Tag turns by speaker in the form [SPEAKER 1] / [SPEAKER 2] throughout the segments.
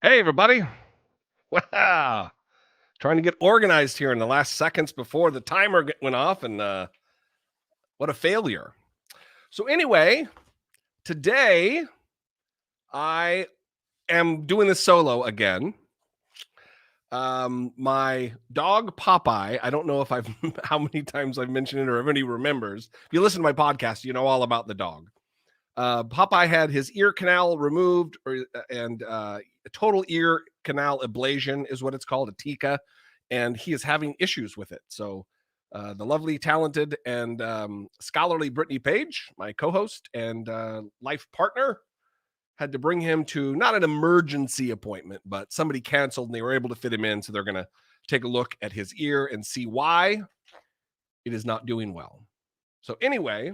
[SPEAKER 1] Hey, everybody. Wow. Trying to get organized here in the last seconds before the timer went off, and what a failure. So, anyway, today I am doing this solo again. My dog Popeye, I don't know if I've how many times I've mentioned it or if anybody remembers. If you listen to my podcast, you know all about the dog. Popeye had his ear canal removed, and a total ear canal ablation is what it's called, a TICA, and he is having issues with it. So, the lovely, talented, and scholarly Brittany Page, my co-host and life partner, had to bring him to not an emergency appointment, but somebody canceled and they were able to fit him in. So they're going to take a look at his ear and see why it is not doing well. So, anyway,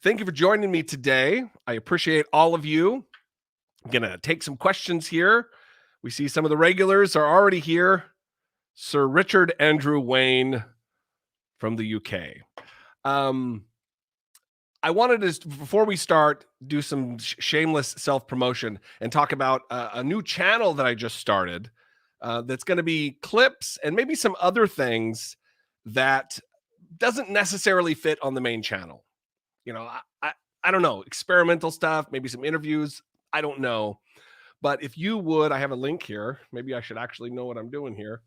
[SPEAKER 1] thank you for joining me today. I appreciate all of you. I'm going to take some questions here. We see some of the regulars are already here. Sir Richard Andrew Wayne from the UK. I wanted to, before we start, do some shameless self-promotion and talk about a new channel that I just started that's going to be clips and maybe some other things that doesn't necessarily fit on the main channel. You know, I don't know, experimental stuff, maybe some interviews. I don't know. But if you would, I have a link here. Maybe I should actually know what I'm doing here.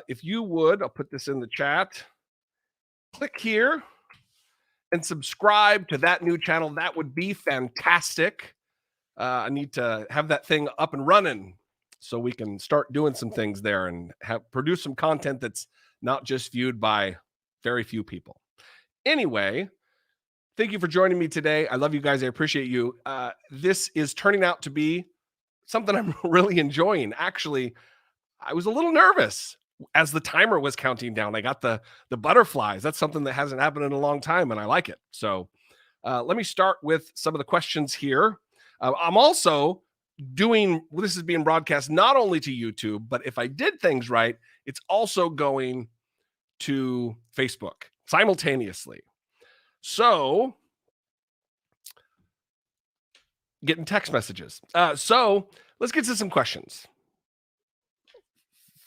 [SPEAKER 1] If you would, I'll put this in the chat. Click here and subscribe to that new channel. That would be fantastic. I need to have that thing up and running so we can start doing some things there and produce some content that's not just viewed by very few people. Anyway, thank you for joining me today. I love you guys. I appreciate you. This is turning out to be something I'm really enjoying. Actually, I was a little nervous as the timer was counting down. I got the butterflies. That's something that hasn't happened in a long time, and I like it. So let me start with some of the questions here. I'm also doing, this is being broadcast not only to YouTube, but if I did things right, it's also going to Facebook simultaneously. So, getting text messages. So let's get to some questions.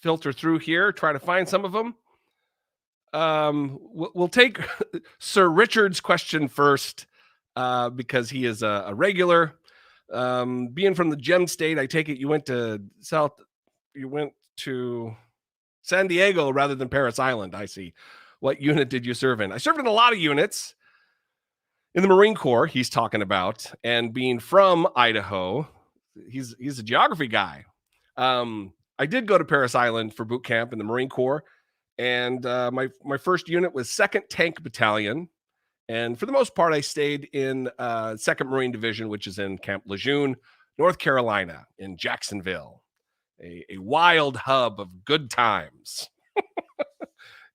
[SPEAKER 1] Filter through here, try to find some of them. We'll take Sir Richard's question first because he is a regular. Being from the Gem State, I take it you went to San Diego rather than Parris Island. I see. What unit did you serve in? I served in a lot of units. In the Marine Corps, he's talking about, and being from Idaho, he's a geography guy. I did go to Parris Island for boot camp in the Marine Corps, and my first unit was 2nd Tank Battalion, and for the most part, I stayed in 2nd Marine Division, which is in Camp Lejeune, North Carolina, in Jacksonville, a wild hub of good times.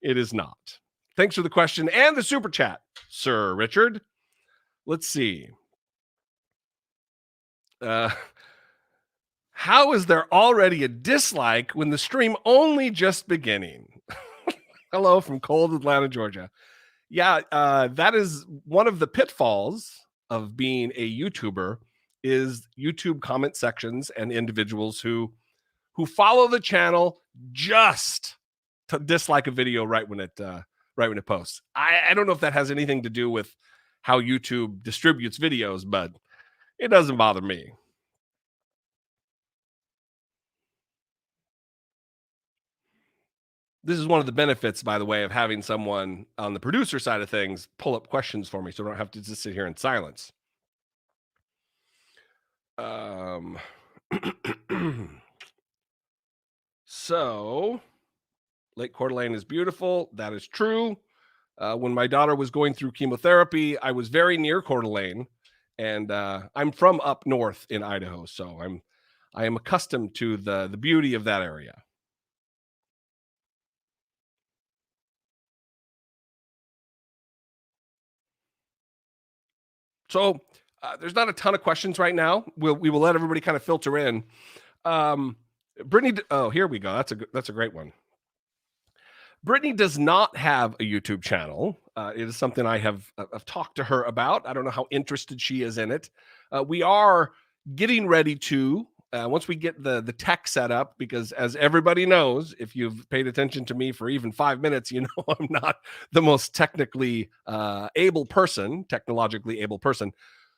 [SPEAKER 1] It is not. Thanks for the question and the super chat, Sir Richard. Let's see. How is there already a dislike when the stream only just beginning? Hello from cold Atlanta, Georgia. Yeah, that is one of the pitfalls of being a YouTuber is YouTube comment sections and individuals who follow the channel just to dislike a video right when it posts. I don't know if that has anything to do with how YouTube distributes videos, but it doesn't bother me. This is one of the benefits, by the way, of having someone on the producer side of things pull up questions for me so I don't have to just sit here in silence. So, Lake Coeur d'Alene is beautiful. That is true. When my daughter was going through chemotherapy, I was very near Coeur d'Alene, and I'm from up north in Idaho, so I am accustomed to the beauty of that area. So there's not a ton of questions right now. We will let everybody kind of filter in. Brittany, oh, here we go. That's a great one. Brittany does not have a YouTube channel. It is something I've talked to her about. I don't know how interested she is in it. We are getting ready to once we get the tech set up, because as everybody knows, if you've paid attention to me for even 5 minutes, you know I'm not the most technologically able person.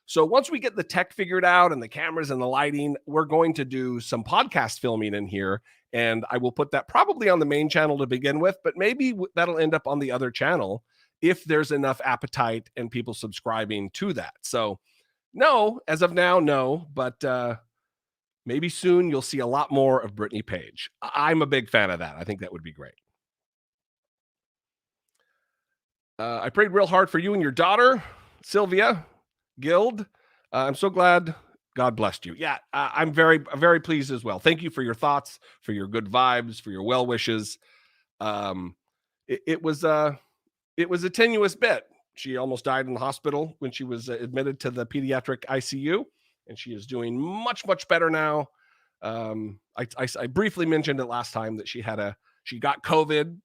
[SPEAKER 1] So once we get the tech figured out and the cameras and the lighting, we're going to do some podcast filming in here. And I will put that probably on the main channel to begin with, but maybe that'll end up on the other channel if there's enough appetite and people subscribing to that. So no, as of now, no, but maybe soon you'll see a lot more of Brittany Page. I'm a big fan of that. I think that would be great. I prayed real hard for you and your daughter, Sylvia Guild. I'm so glad God blessed you. Yeah, I'm very, very pleased as well. Thank you for your thoughts, for your good vibes, for your well wishes. It was a tenuous bit. She almost died in the hospital when she was admitted to the pediatric ICU, and she is doing much, much better now. I briefly mentioned it last time that she got COVID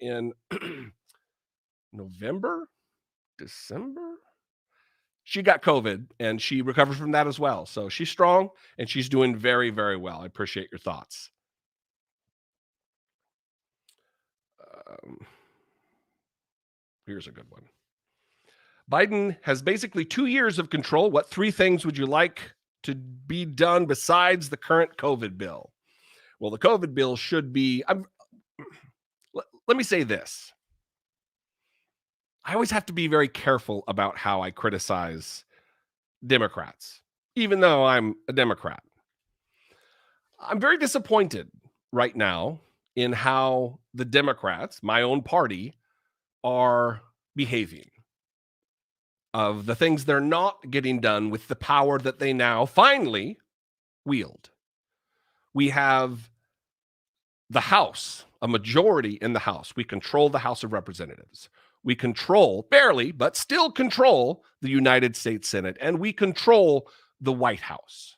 [SPEAKER 1] in November, December. She got COVID and she recovered from that as well. So she's strong and she's doing very, very well. I appreciate your thoughts. Here's a good one. Biden has basically 2 years of control. What 3 things would you like to be done besides the current COVID bill? Well, the COVID bill should be, let me say this. I always have to be very careful about how I criticize Democrats, even though I'm a Democrat. I'm very disappointed right now in how the Democrats, my own party, are behaving. Of the things they're not getting done with the power that they now finally wield. We have the House, a majority in the House. We control the House of Representatives. We control, barely, but still control the United States Senate, and we control the White House.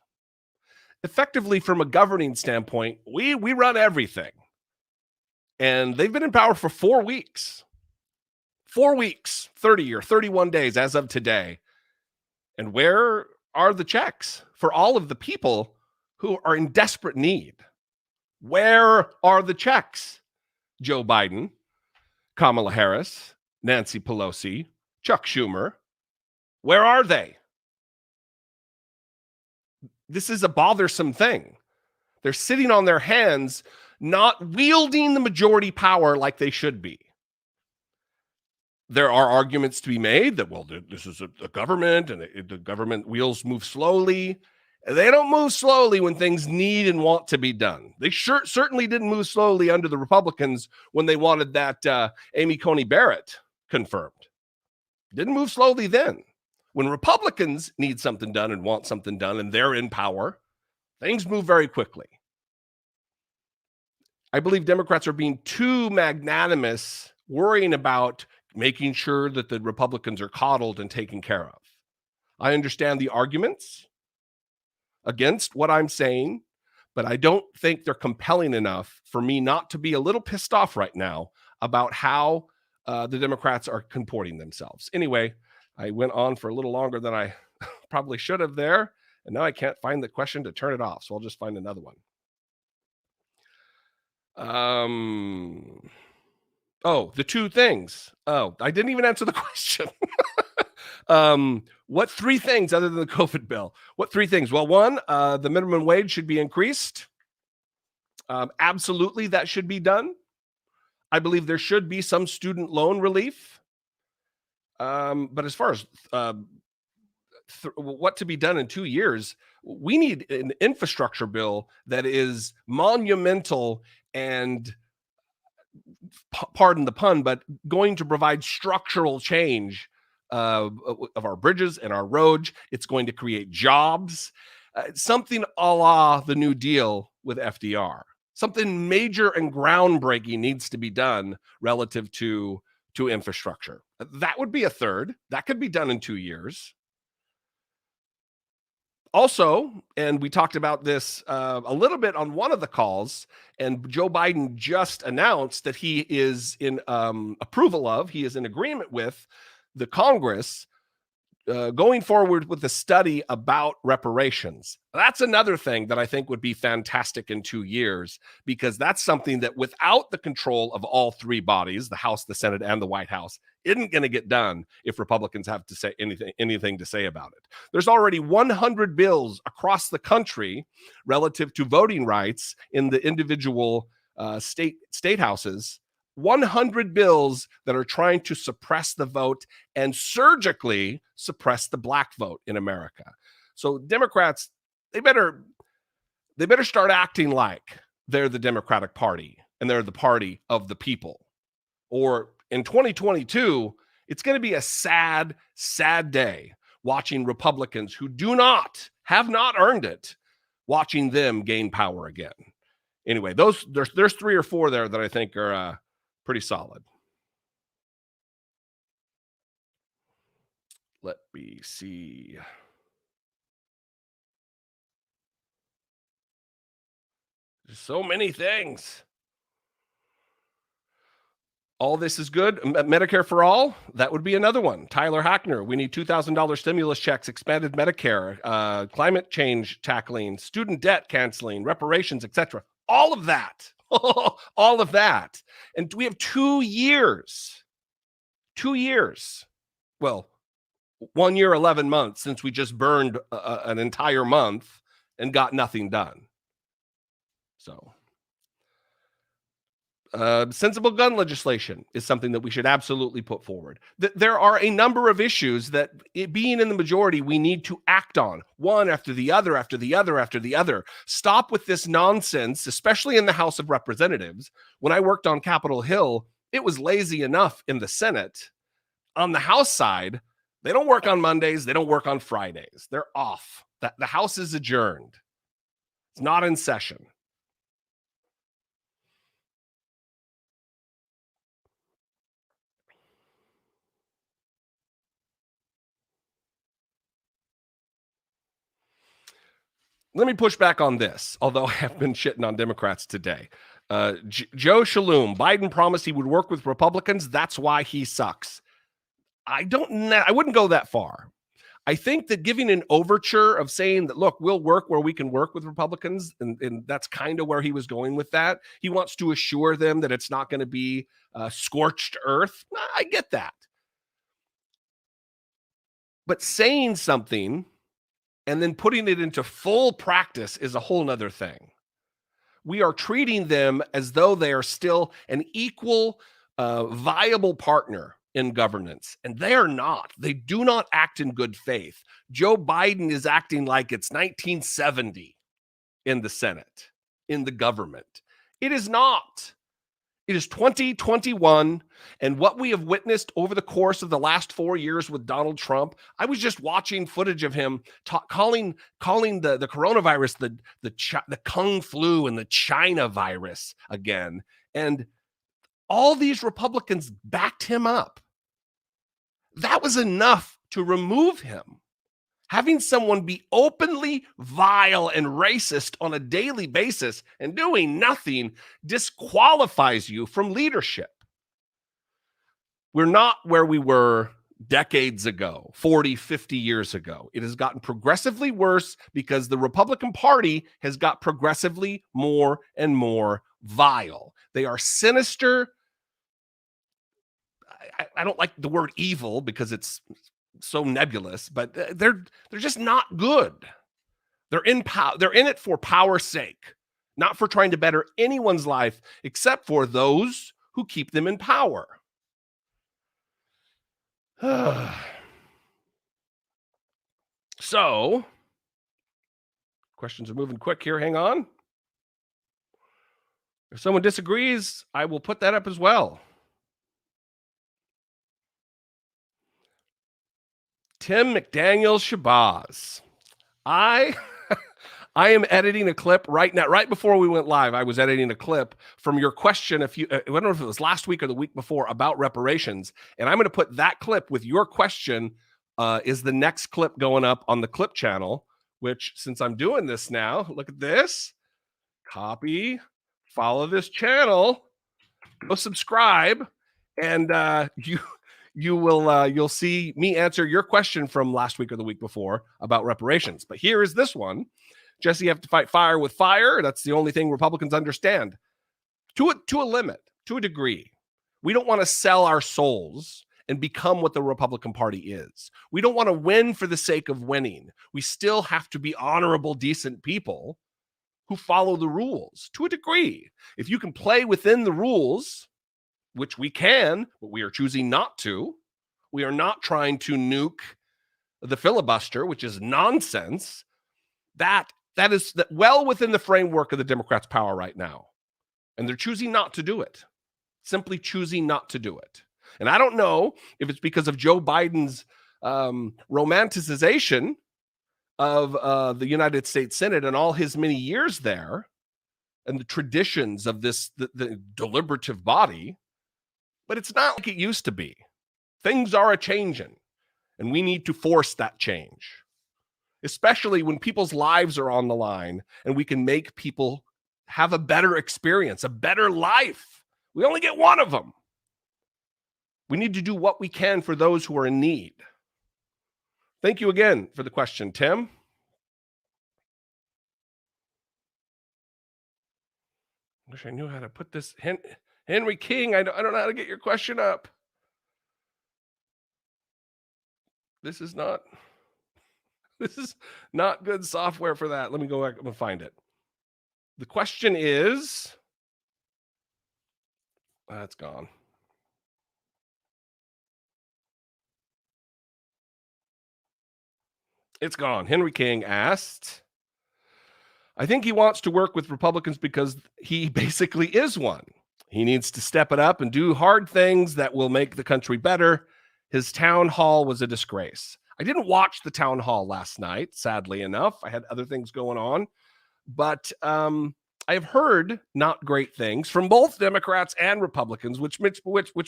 [SPEAKER 1] Effectively, from a governing standpoint, we run everything. And they've been in power for 4 weeks. 4 weeks, 30 or 31 days as of today. And where are the checks for all of the people who are in desperate need? Where are the checks? Joe Biden, Kamala Harris, Nancy Pelosi, Chuck Schumer. Where are they? This is a bothersome thing. They're sitting on their hands, not wielding the majority power like they should be. There are arguments to be made that, well, this is a government and the government wheels move slowly. They don't move slowly when things need and want to be done. They certainly didn't move slowly under the Republicans when they wanted that Amy Coney Barrett confirmed. Didn't move slowly then. When Republicans need something done and want something done and they're in power, things move very quickly. I believe Democrats are being too magnanimous, worrying about making sure that the Republicans are coddled and taken care of. I understand the arguments against what I'm saying, but I don't think they're compelling enough for me not to be a little pissed off right now about how the Democrats are comporting themselves. Anyway, I went on for a little longer than I probably should have there, and now I can't find the question to turn it off, so I'll just find another one. Oh, the 2 things. Oh, I didn't even answer the question. What 3 things other than the COVID bill? What 3 things? Well, one, the minimum wage should be increased. Absolutely, that should be done. I believe there should be some student loan relief. But as far as what to be done in 2 years, we need an infrastructure bill that is monumental and, pardon the pun, but going to provide structural change of our bridges and our roads. It's going to create jobs, something a la the New Deal with FDR. Something major and groundbreaking needs to be done relative to infrastructure. That would be a third. That could be done in 2 years. Also, and we talked about this a little bit on one of the calls, and Joe Biden just announced that he is in approval of, he is in agreement with the Congress going forward with the study about reparations. That's another thing that I think would be fantastic in 2 years, because that's something that without the control of all three bodies, the House, the Senate, and the White House, isn't going to get done if Republicans have to say anything to say about it. There's already 100 bills across the country relative to voting rights in the individual state houses. 100 bills that are trying to suppress the vote and surgically suppress the black vote in America. So Democrats, they better start acting like they're the Democratic Party and they're the party of the people. Or in 2022, it's going to be a sad, sad day watching Republicans who have not earned it, watching them gain power again. Anyway, there's 3 or 4 there that I think are pretty solid. Let me see. There's so many things. All this is good. Medicare for all, that would be another one. Tyler Hackner, we need $2,000 stimulus checks, expanded Medicare, climate change tackling, student debt canceling, reparations, etc. All of that. All of that. And we have 2 years. 2 years. Well, 1 year, 11 months since we just burned an entire month and got nothing done. So, sensible gun legislation is something that we should absolutely put forward. There are a number of issues that, being in the majority, we need to act on, one after the other, after the other, after the other. Stop with this nonsense, especially in the House of Representatives. When I worked on Capitol Hill, it was lazy enough in the Senate. On the House side, they don't work on Mondays. They don't work on Fridays. They're off. The House is adjourned. It's not in session. Let me push back on this, although I have been shitting on Democrats today. Joe Shalhoub, Biden promised he would work with Republicans. That's why he sucks. I wouldn't go that far. I think that giving an overture of saying that, look, we'll work where we can work with Republicans, and that's kind of where he was going with that. He wants to assure them that it's not going to be scorched earth. I get that. But saying something and then putting it into full practice is a whole nother thing. We are treating them as though they are still an equal, viable partner in governance, and they are not. They do not act in good faith. Joe Biden is acting like it's 1970 in the Senate, in the government. It is not. It is 2021, and what we have witnessed over the course of the last 4 years with Donald Trump, I was just watching footage of him calling the coronavirus the Kung flu and the China virus again, and all these Republicans backed him up. That was enough to remove him. Having someone be openly vile and racist on a daily basis and doing nothing disqualifies you from leadership. We're not where we were decades ago, 40, 50 years ago. It has gotten progressively worse because the Republican Party has got progressively more and more vile. They are sinister. I don't like the word evil because it's so nebulous, but they're just not good. They're in it for power's sake, not for trying to better anyone's life except for those who keep them in power. So, questions are moving quick here. Hang on. If someone disagrees, I will put that up as well. Tim McDaniel Shabazz. I am editing a clip right now. Right before we went live, I was editing a clip from your question. I don't know if it was last week or the week before about reparations. And I'm going to put that clip with your question is the next clip going up on the clip channel, which since I'm doing this now, look at this. Copy, follow this channel, go subscribe, and you'll see me answer your question from last week or the week before about reparations. But here is this one. Jesse, you have to fight fire with fire. That's the only thing Republicans understand. To a limit, to a degree. We don't want to sell our souls and become what the Republican Party is. We don't want to win for the sake of winning. We still have to be honorable, decent people who follow the rules to a degree. If you can play within the rules, which we can, but we are choosing not to, we are not trying to nuke the filibuster, which is nonsense. That is well within the framework of the Democrats' power right now. And they're choosing not to do it. Simply choosing not to do it. And I don't know if it's because of Joe Biden's romanticization of the United States Senate and all his many years there and the traditions of the deliberative body, but it's not like it used to be. Things are a-changing, and we need to force that change, especially when people's lives are on the line and we can make people have a better experience, a better life. We only get one of them. We need to do what we can for those who are in need. Thank you again for the question, Tim. Wish I knew how to put this. Henry King, I don't know how to get your question up. This is not good software for that. Let me go back and find it. The question is, that's gone. It's gone. Henry King asked, I think he wants to work with Republicans because he basically is one. He needs to step it up and do hard things that will make the country better. His town hall was a disgrace. I didn't watch the town hall last night, sadly enough. I had other things going on. But I have heard not great things from both Democrats and Republicans, which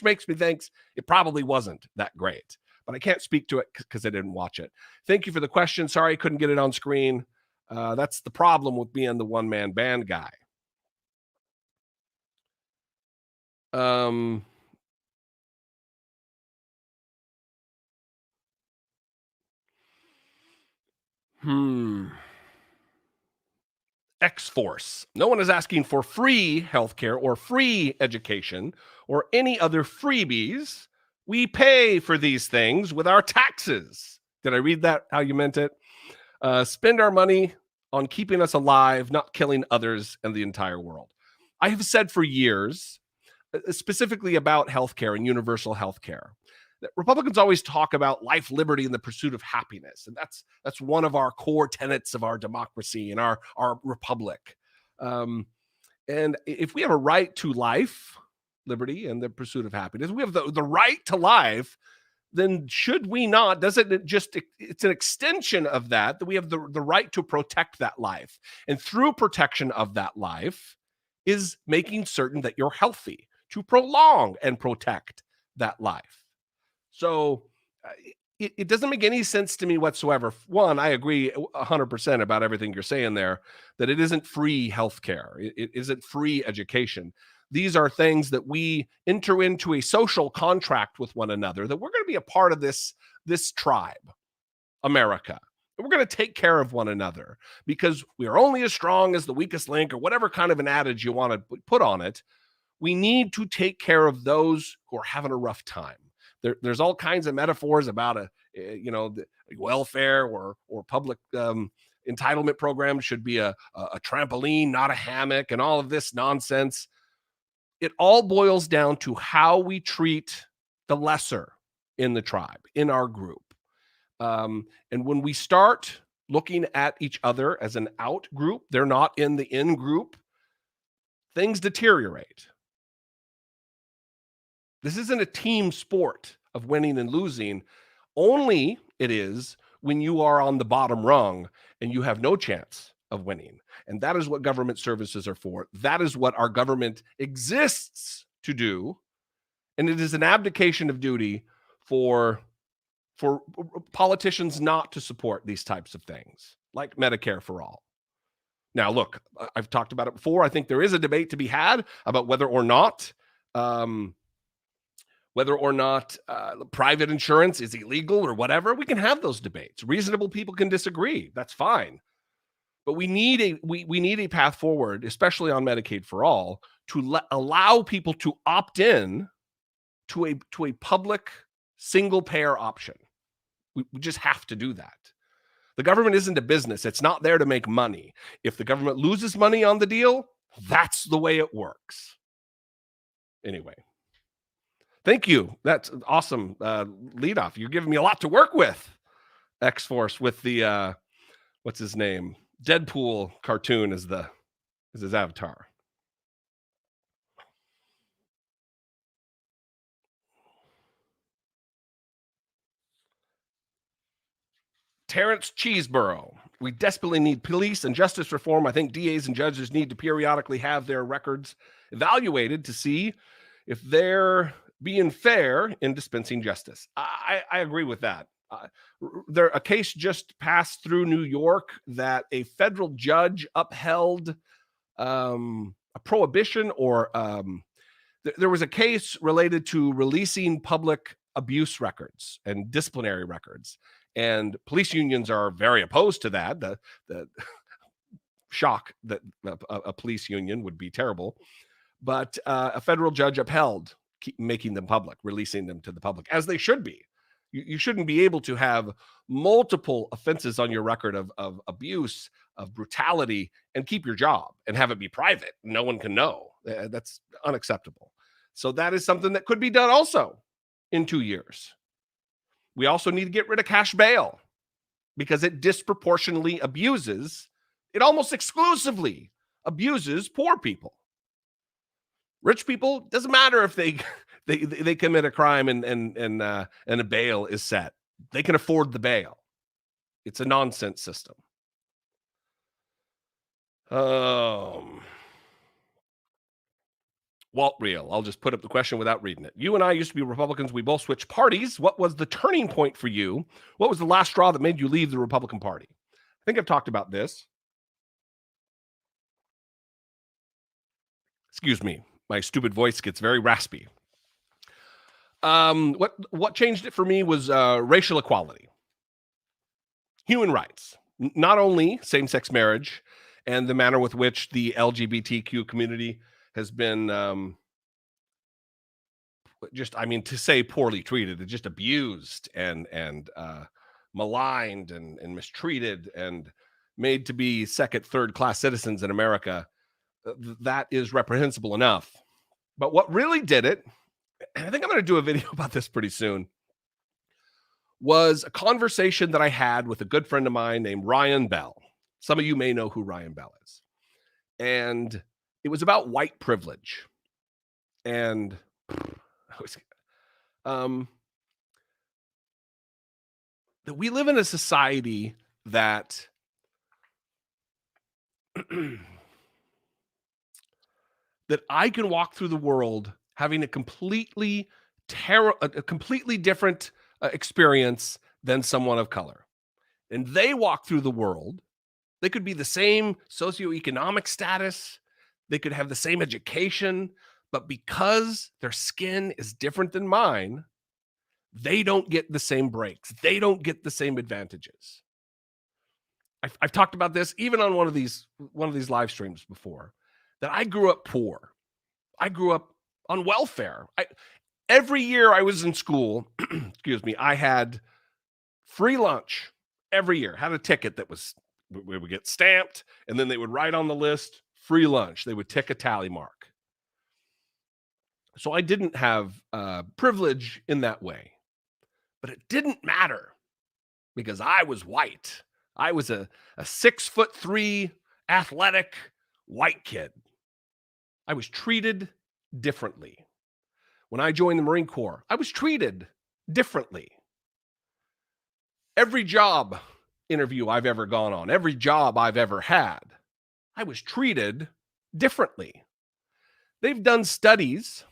[SPEAKER 1] makes me think it probably wasn't that great. But I can't speak to it because I didn't watch it. Thank you for the question. Sorry I couldn't get it on screen. That's the problem with being the one-man band guy. X-Force. No one is asking for free healthcare or free education or any other freebies. We pay for these things with our taxes. Did I read that how you meant it? Spend our money on keeping us alive, not killing others and the entire world. I have said for years, specifically about healthcare and universal healthcare, that Republicans always talk about life, liberty, and the pursuit of happiness. And that's one of our core tenets of our democracy and our republic. And if we have a right to life, liberty, and the pursuit of happiness, we have the right to life, then should we not, doesn't it just, it's an extension of that we have the right to protect that life. And through protection of that life is making certain that you're healthy to prolong and protect that life. So it doesn't make any sense to me whatsoever. One, I agree 100% about everything you're saying there, that it isn't free healthcare. It isn't free education. These are things that we enter into a social contract with one another, that we're going to be a part of this tribe, America. And we're going to take care of one another because we are only as strong as the weakest link, or whatever kind of an adage you want to put on it. We need to take care of those who are having a rough time. There's all kinds of metaphors about the welfare or public entitlement program should be a trampoline, not a hammock, and all of this nonsense. It all boils down to how we treat the lesser in the tribe, in our group. And when we start looking at each other as an out group, they're not in the in group, things deteriorate. This isn't a team sport of winning and losing. Only it is when you are on the bottom rung and you have no chance of winning. And that is what government services are for. That is what our government exists to do. And it is an abdication of duty for politicians not to support these types of things, like Medicare for all. Now, look, I've talked about it before. I think there is a debate to be had about whether or not whether or not private insurance is illegal or whatever. We can have those debates. Reasonable people can disagree. That's fine. But we need a path forward, especially on Medicaid for All, to allow people to opt in to a public single payer option. We just have to do that. The government isn't a business. It's not there to make money. If the government loses money on the deal, that's the way it works. Anyway, thank you. That's awesome lead off. You're giving me a lot to work with. X-Force with the what's his name? Deadpool cartoon is his avatar. Terrence Cheeseborough. We desperately need police and justice reform. I think DAs and judges need to periodically have their records evaluated to see if they're being fair in dispensing justice. I agree with that. A case just passed through New York that a federal judge upheld a prohibition, or there was a case related to releasing public abuse records and disciplinary records. And police unions are very opposed to that. The shock that a police union would be terrible. But a federal judge upheld making them public, releasing them to the public, as they should be. You shouldn't be able to have multiple offenses on your record of abuse, of brutality, and keep your job and have it be private. No one can know. That's unacceptable. So that is something that could be done also in 2 years. We also need to get rid of cash bail because it disproportionately abuses, it almost exclusively abuses poor people. Rich people, doesn't matter if they commit a crime and a bail is set. They can afford the bail. It's a nonsense system. Walt Real, I'll just put up the question without reading it. You and I used to be Republicans. We both switched parties. What was the turning point for you? What was the last straw that made you leave the Republican Party? I think I've talked about this. Excuse me. My stupid voice gets very raspy. What changed it for me was racial equality, human rights, not only same-sex marriage and the manner with which the LGBTQ community has been to say poorly treated, it's just abused and maligned and mistreated and made to be second, third class citizens in America. That is reprehensible enough. But what really did it, and I think I'm going to do a video about this pretty soon, was a conversation that I had with a good friend of mine named Ryan Bell. Some of you may know who Ryan Bell is. And it was about white privilege. And that we live in a society that that I can walk through the world having a completely different experience than someone of color. And they walk through the world. They could be the same socioeconomic status. They could have the same education, but because their skin is different than mine, they don't get the same breaks. They don't get the same advantages. I've talked about this even on one of these live streams before, that I grew up poor. I grew up on welfare. Every year I was in school, I had free lunch every year. Had a ticket that we would get stamped, and then they would write on the list, free lunch. They would tick a tally mark. So I didn't have privilege in that way. But it didn't matter because I was white. I was a 6'3" athletic white kid. I was treated differently. When I joined the Marine Corps, I was treated differently. Every job interview I've ever gone on, every job I've ever had, I was treated differently. They've done studies.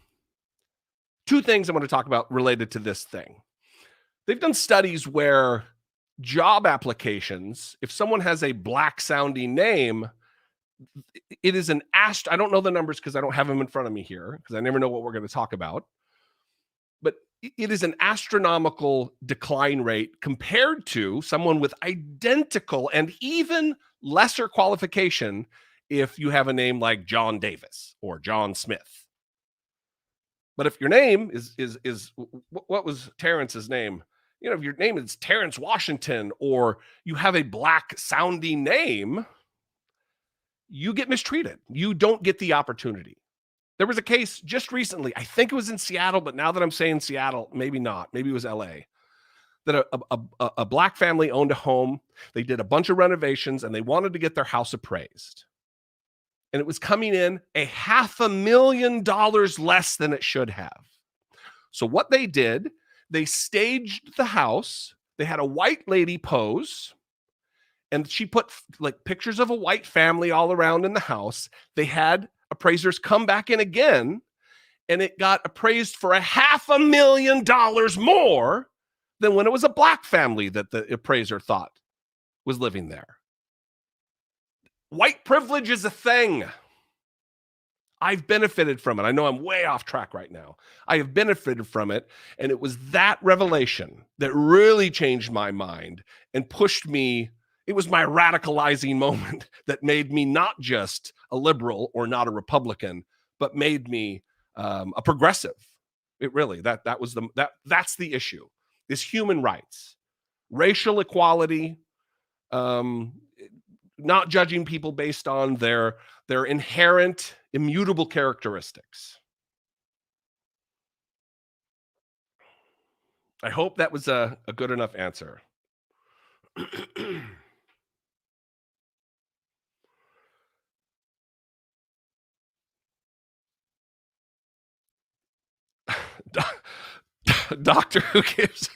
[SPEAKER 1] Two things I want to talk about related to this thing. They've done studies where job applications, if someone has a black sounding name, it is I don't know the numbers because I don't have them in front of me here because I never know what we're going to talk about. but it is an astronomical decline rate compared to someone with identical and even lesser qualification if you have a name like John Davis or John Smith. But if your name is what was Terrence's name? You know, if your name is Terrence Washington or you have a black sounding name, you get mistreated. You don't get the opportunity. There was a case just recently, I think it was in Seattle, but now that I'm saying Seattle, maybe not. Maybe it was LA, that a black family owned a home. They did a bunch of renovations and they wanted to get their house appraised. And it was coming in $500,000 less than it should have. So what they did, they staged the house. They had a white lady pose, and she put like pictures of a white family all around in the house. They had appraisers come back in again, and it got appraised for $500,000 more than when it was a black family that the appraiser thought was living there. White privilege is a thing. I've benefited from it. I know I'm way off track right now. I have benefited from it. And it was that revelation that really changed my mind and pushed me. It was my radicalizing moment that made me not just a liberal or not a Republican, but made me a progressive. It really, that's the issue, is human rights, racial equality, not judging people based on their inherent immutable characteristics. I hope that was a good enough answer. Doctor, who gives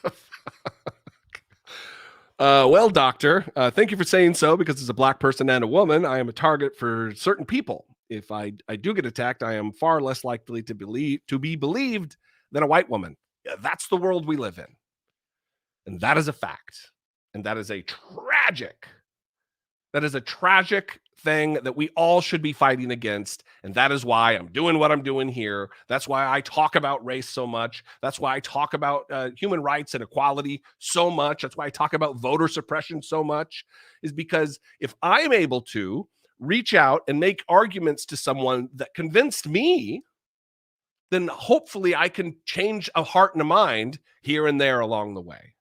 [SPEAKER 1] a well, doctor, thank you for saying so, because as a black person and a woman, I am a target for certain people. If I do get attacked, I am far less likely to be believed than a white woman. That's the world we live in. And that is a fact. And that is a tragic thing that we all should be fighting against. And that is why I'm doing what I'm doing here. That's why I talk about race so much. That's why I talk about human rights and equality so much. That's why I talk about voter suppression so much, is because if I'm able to reach out and make arguments to someone that convinced me, then hopefully I can change a heart and a mind here and there along the way.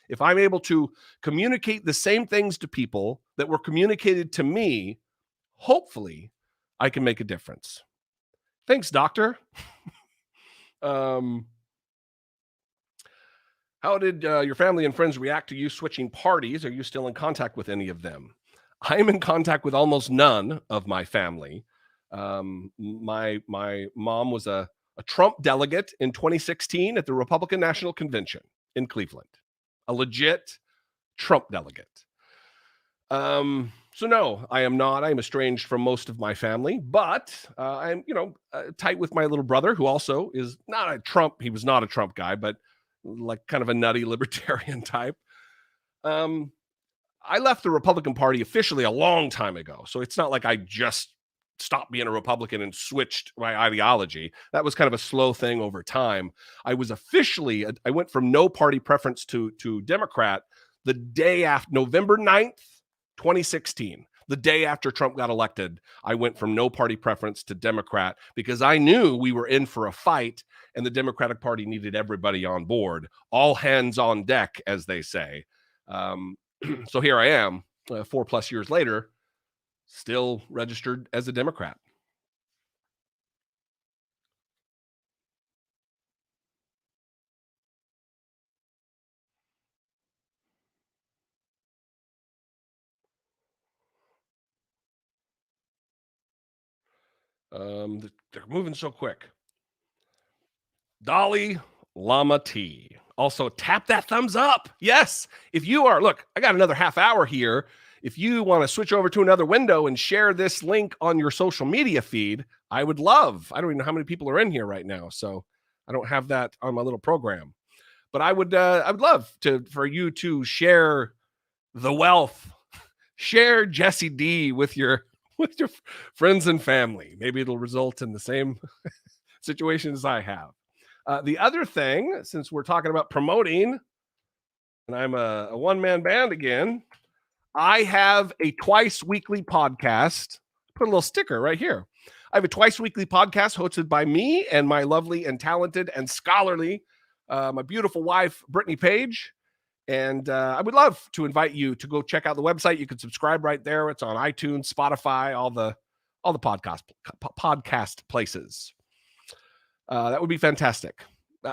[SPEAKER 1] If I'm able to communicate the same things to people that were communicated to me, hopefully I can make a difference. Thanks, doctor. How did your family and friends react to you switching parties? Are you still in contact with any of them? I am in contact with almost none of my family. My mom was a Trump delegate in 2016 at the Republican National Convention in Cleveland, a legit Trump delegate. So no, I am not. I am estranged from most of my family, but I'm, tight with my little brother, who also is not a Trump. He was not a Trump guy, but like kind of a nutty libertarian type. I left the Republican Party officially a long time ago. So it's not like I just stopped being a Republican and switched my ideology. That was kind of a slow thing over time. I went from no party preference to Democrat the day after November 9th, 2016. The day after Trump got elected, I went from no party preference to Democrat because I knew we were in for a fight and the Democratic Party needed everybody on board. All hands on deck, as they say. So here I am, 4+ years later, still registered as a Democrat. They're moving so quick. Dolly Llama T. Also, tap that thumbs up. Yes, if you are, look, I got another half hour here. If you want to switch over to another window and share this link on your social media feed, I would love. I don't even know how many people are in here right now, so I don't have that on my little program. But I would love for you to share the wealth. Share Jesse D with your friends and family. Maybe it'll result in the same situation as I have. The other thing, since we're talking about promoting, and I'm a one-man band again, I have a twice weekly podcast. Put a little sticker right here. I have a twice weekly podcast hosted by me and my lovely and talented and scholarly, my beautiful wife, Brittany Page. And I would love to invite you to go check out the website. You can subscribe right there. It's on iTunes, Spotify, all the podcast places. That would be fantastic.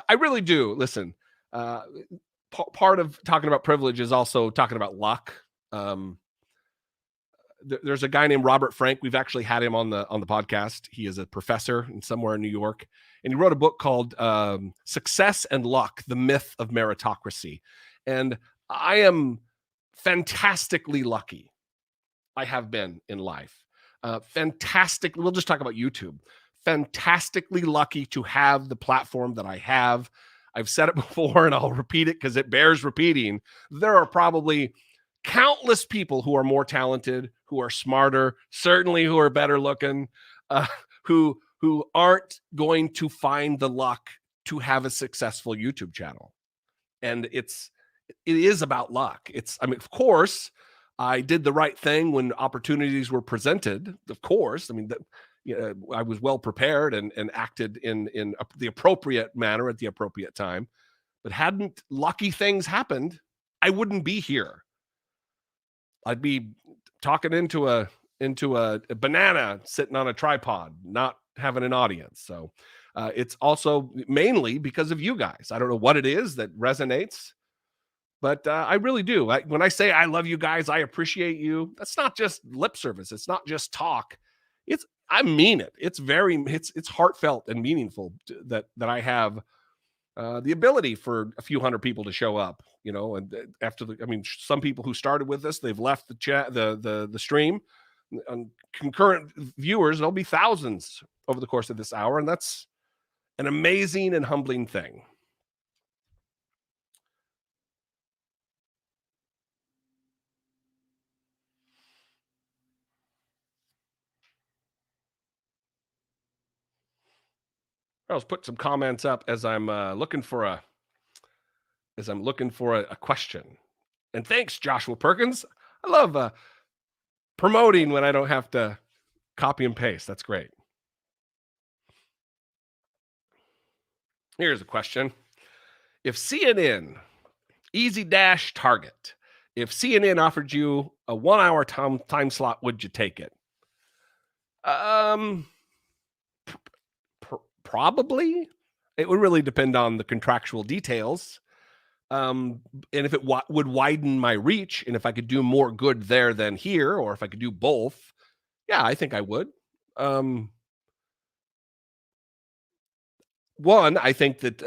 [SPEAKER 1] I really do. Listen, part of talking about privilege is also talking about luck. There's a guy named Robert Frank. We've actually had him on the podcast. He is a professor somewhere in New York, and he wrote a book called Success and Luck: The Myth of Meritocracy. And I am fantastically lucky. I have been in life. Fantastic. We'll just talk about YouTube. Fantastically lucky to have the platform that I have. I've said it before, and I'll repeat it because it bears repeating. There are probably countless people who are more talented, who are smarter, certainly who are better looking, who aren't going to find the luck to have a successful YouTube channel. And it is about luck. Of course, I did the right thing when opportunities were presented. Of course, I was well prepared and acted in the appropriate manner at the appropriate time. But hadn't lucky things happened, I wouldn't be here. I'd be talking into a banana sitting on a tripod, not having an audience. So it's also mainly because of you guys. I don't know what it is that resonates, but I really do. When I say I love you guys, I appreciate you. That's not just lip service. It's not just talk. I mean it. It's heartfelt and meaningful that I have the ability for a few hundred people to show up, and after some people who started with us, they've left the chat, the stream, and concurrent viewers, there'll be thousands over the course of this hour. And that's an amazing and humbling thing. I'll put some comments up as I'm looking for a question. And thanks, Joshua Perkins. I love promoting when I don't have to copy and paste. That's great. Here's a question. If CNN, easy dash target, if CNN offered you a 1 hour time slot, would you take it? Probably. It would really depend on the contractual details. And if it would widen my reach, and if I could do more good there than here, or if I could do both, yeah, I think I would. One, I think that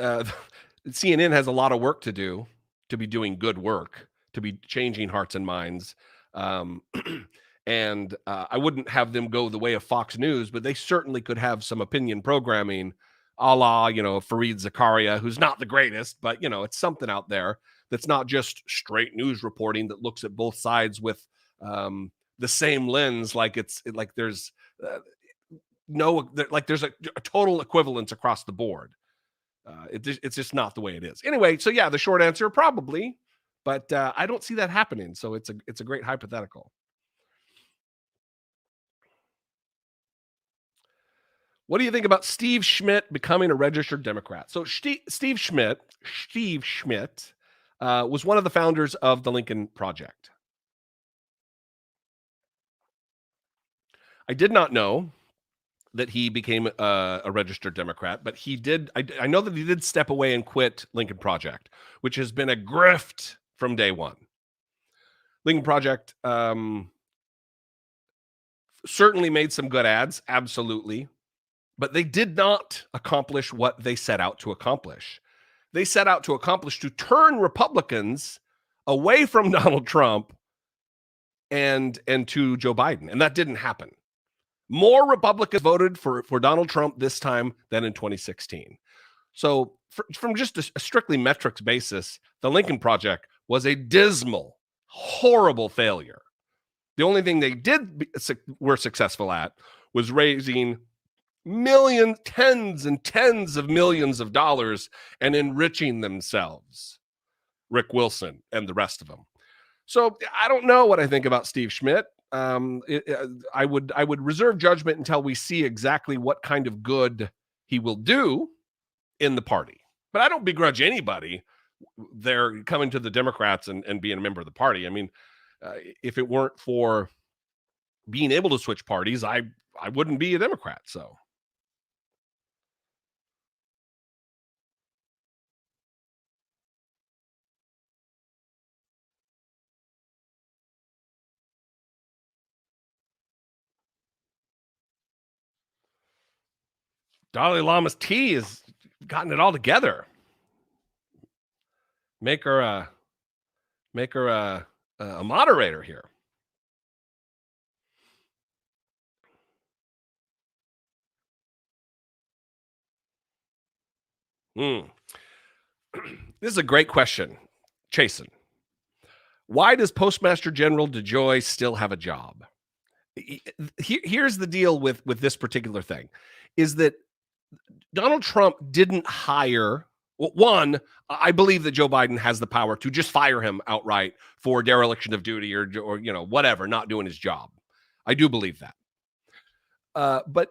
[SPEAKER 1] CNN has a lot of work to do to be doing good work, to be changing hearts and minds. And I wouldn't have them go the way of Fox News, but they certainly could have some opinion programming, a la, Fareed Zakaria, who's not the greatest, but, it's something out there that's not just straight news reporting that looks at both sides with the same lens, there's there's a total equivalence across the board. It's just not the way it is. Anyway, so yeah, the short answer, probably, but I don't see that happening. So it's a great hypothetical. What do you think about Steve Schmidt becoming a registered Democrat? So Steve Schmidt was one of the founders of the Lincoln Project. I did not know that he became a registered Democrat, but he did. I know that he did step away and quit Lincoln Project, which has been a grift from day one. Lincoln Project certainly made some good ads, absolutely. But they did not accomplish what they set out to accomplish. They set out to accomplish to turn Republicans away from Donald Trump and to Joe Biden. And that didn't happen. More Republicans voted for Donald Trump this time than in 2016. So from just a strictly metrics basis, the Lincoln Project was a dismal, horrible failure. The only thing they were successful at was raising tens and tens of millions of dollars and enriching themselves. Rick Wilson and the rest of them. So I don't know what I think about Steve Schmidt. I would reserve judgment until we see exactly what kind of good he will do in the party. But I don't begrudge anybody there coming to the Democrats and being a member of the party. I mean, if it weren't for being able to switch parties, I wouldn't be a Democrat. So Dalai Lama's tea has gotten it all together. Make her a moderator here. This is a great question, Chasen. Why does Postmaster General DeJoy still have a job? Here's the deal with this particular thing, is that Donald Trump didn't hire. Well, one, I believe that Joe Biden has the power to just fire him outright for dereliction of duty or whatever, not doing his job. I do believe that. But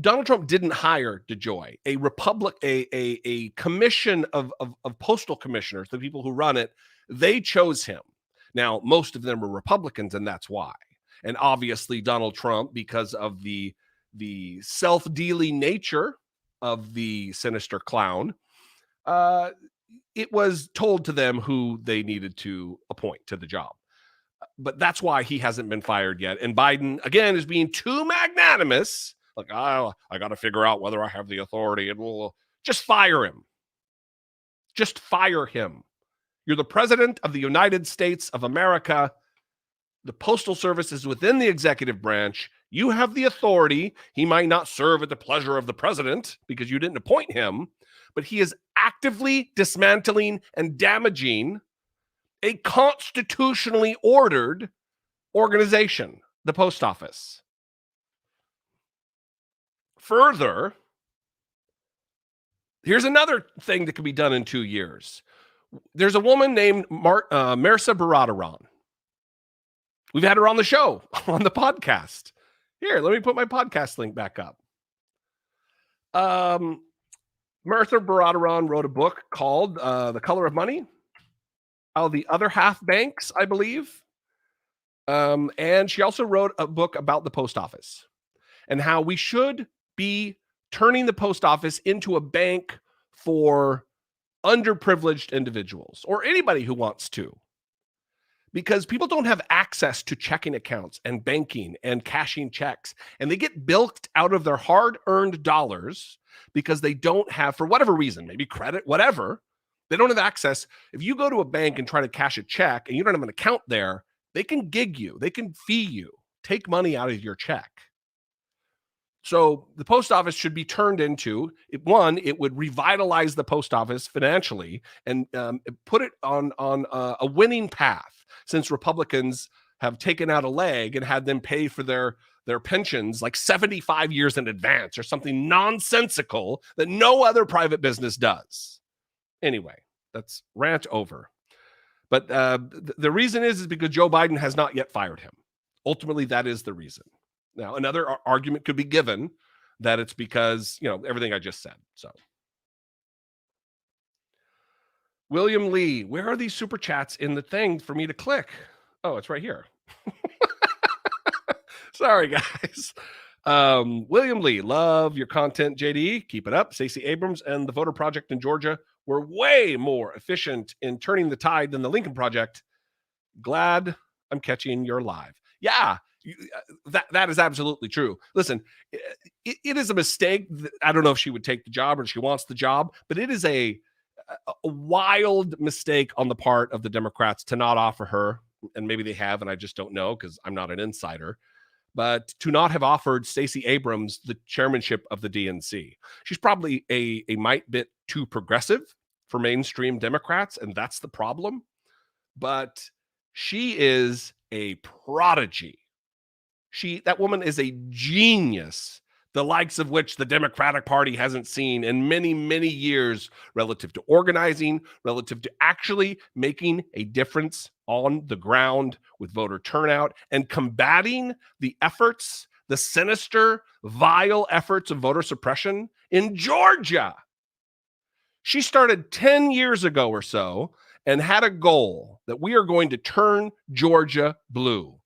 [SPEAKER 1] Donald Trump didn't hire DeJoy, a commission of postal commissioners, the people who run it. They chose him. Now, most of them are Republicans, and that's why. And obviously, Donald Trump, because of the self-dealing nature of the sinister clown, it was told to them who they needed to appoint to the job. But that's why he hasn't been fired yet. And Biden, again, is being too magnanimous. Like, oh, I got to figure out whether I have the authority, and we'll just fire him. Just fire him. You're the president of the United States of America. The Postal Service is within the executive branch. You have the authority. He might not serve at the pleasure of the president because you didn't appoint him, but he is actively dismantling and damaging a constitutionally ordered organization, the post office. Further, here's another thing that can be done in 2 years. There's a woman named Marisa Baradaran. We've had her on the show, on the podcast. Here, let me put my podcast link back up. Marisa Baradaran wrote a book called The Color of Money, How the Other Half Banks, I believe. And she also wrote a book about the post office and how we should be turning the post office into a bank for underprivileged individuals or anybody who wants to. Because people don't have access to checking accounts and banking and cashing checks, and they get bilked out of their hard-earned dollars because they don't have, for whatever reason, maybe credit, whatever, they don't have access. If you go to a bank and try to cash a check and you don't have an account there, they can gig you, they can fee you, take money out of your check. So the post office should be turned into, one, it would revitalize the post office financially and put it on a winning path, since Republicans have taken out a leg and had them pay for their pensions like 75 years in advance or something nonsensical that no other private business does. Anyway, that's rant over. But the reason is because Joe Biden has not yet fired him. Ultimately, that is the reason. Now, another argument could be given that it's because, everything I just said. So, William Lee, where are these super chats in the thing for me to click? Oh, it's right here. Sorry, guys. William Lee, love your content, JD. Keep it up. Stacey Abrams and the Voter Project in Georgia were way more efficient in turning the tide than the Lincoln Project. Glad I'm catching your live. Yeah. That is absolutely true. Listen, it is a mistake. I don't know if she would take the job or she wants the job, but it is a wild mistake on the part of the Democrats to not offer her, and maybe they have, and I just don't know because I'm not an insider, but to not have offered Stacey Abrams the chairmanship of the DNC. She's probably a mite bit too progressive for mainstream Democrats, and that's the problem. But she is a prodigy. That woman is a genius. the likes of which the Democratic Party hasn't seen in many, many years, relative to organizing, relative to actually making a difference on the ground with voter turnout and combating the efforts, the sinister, vile efforts of voter suppression in Georgia. She started 10 years ago or so and had a goal that we are going to turn Georgia blue.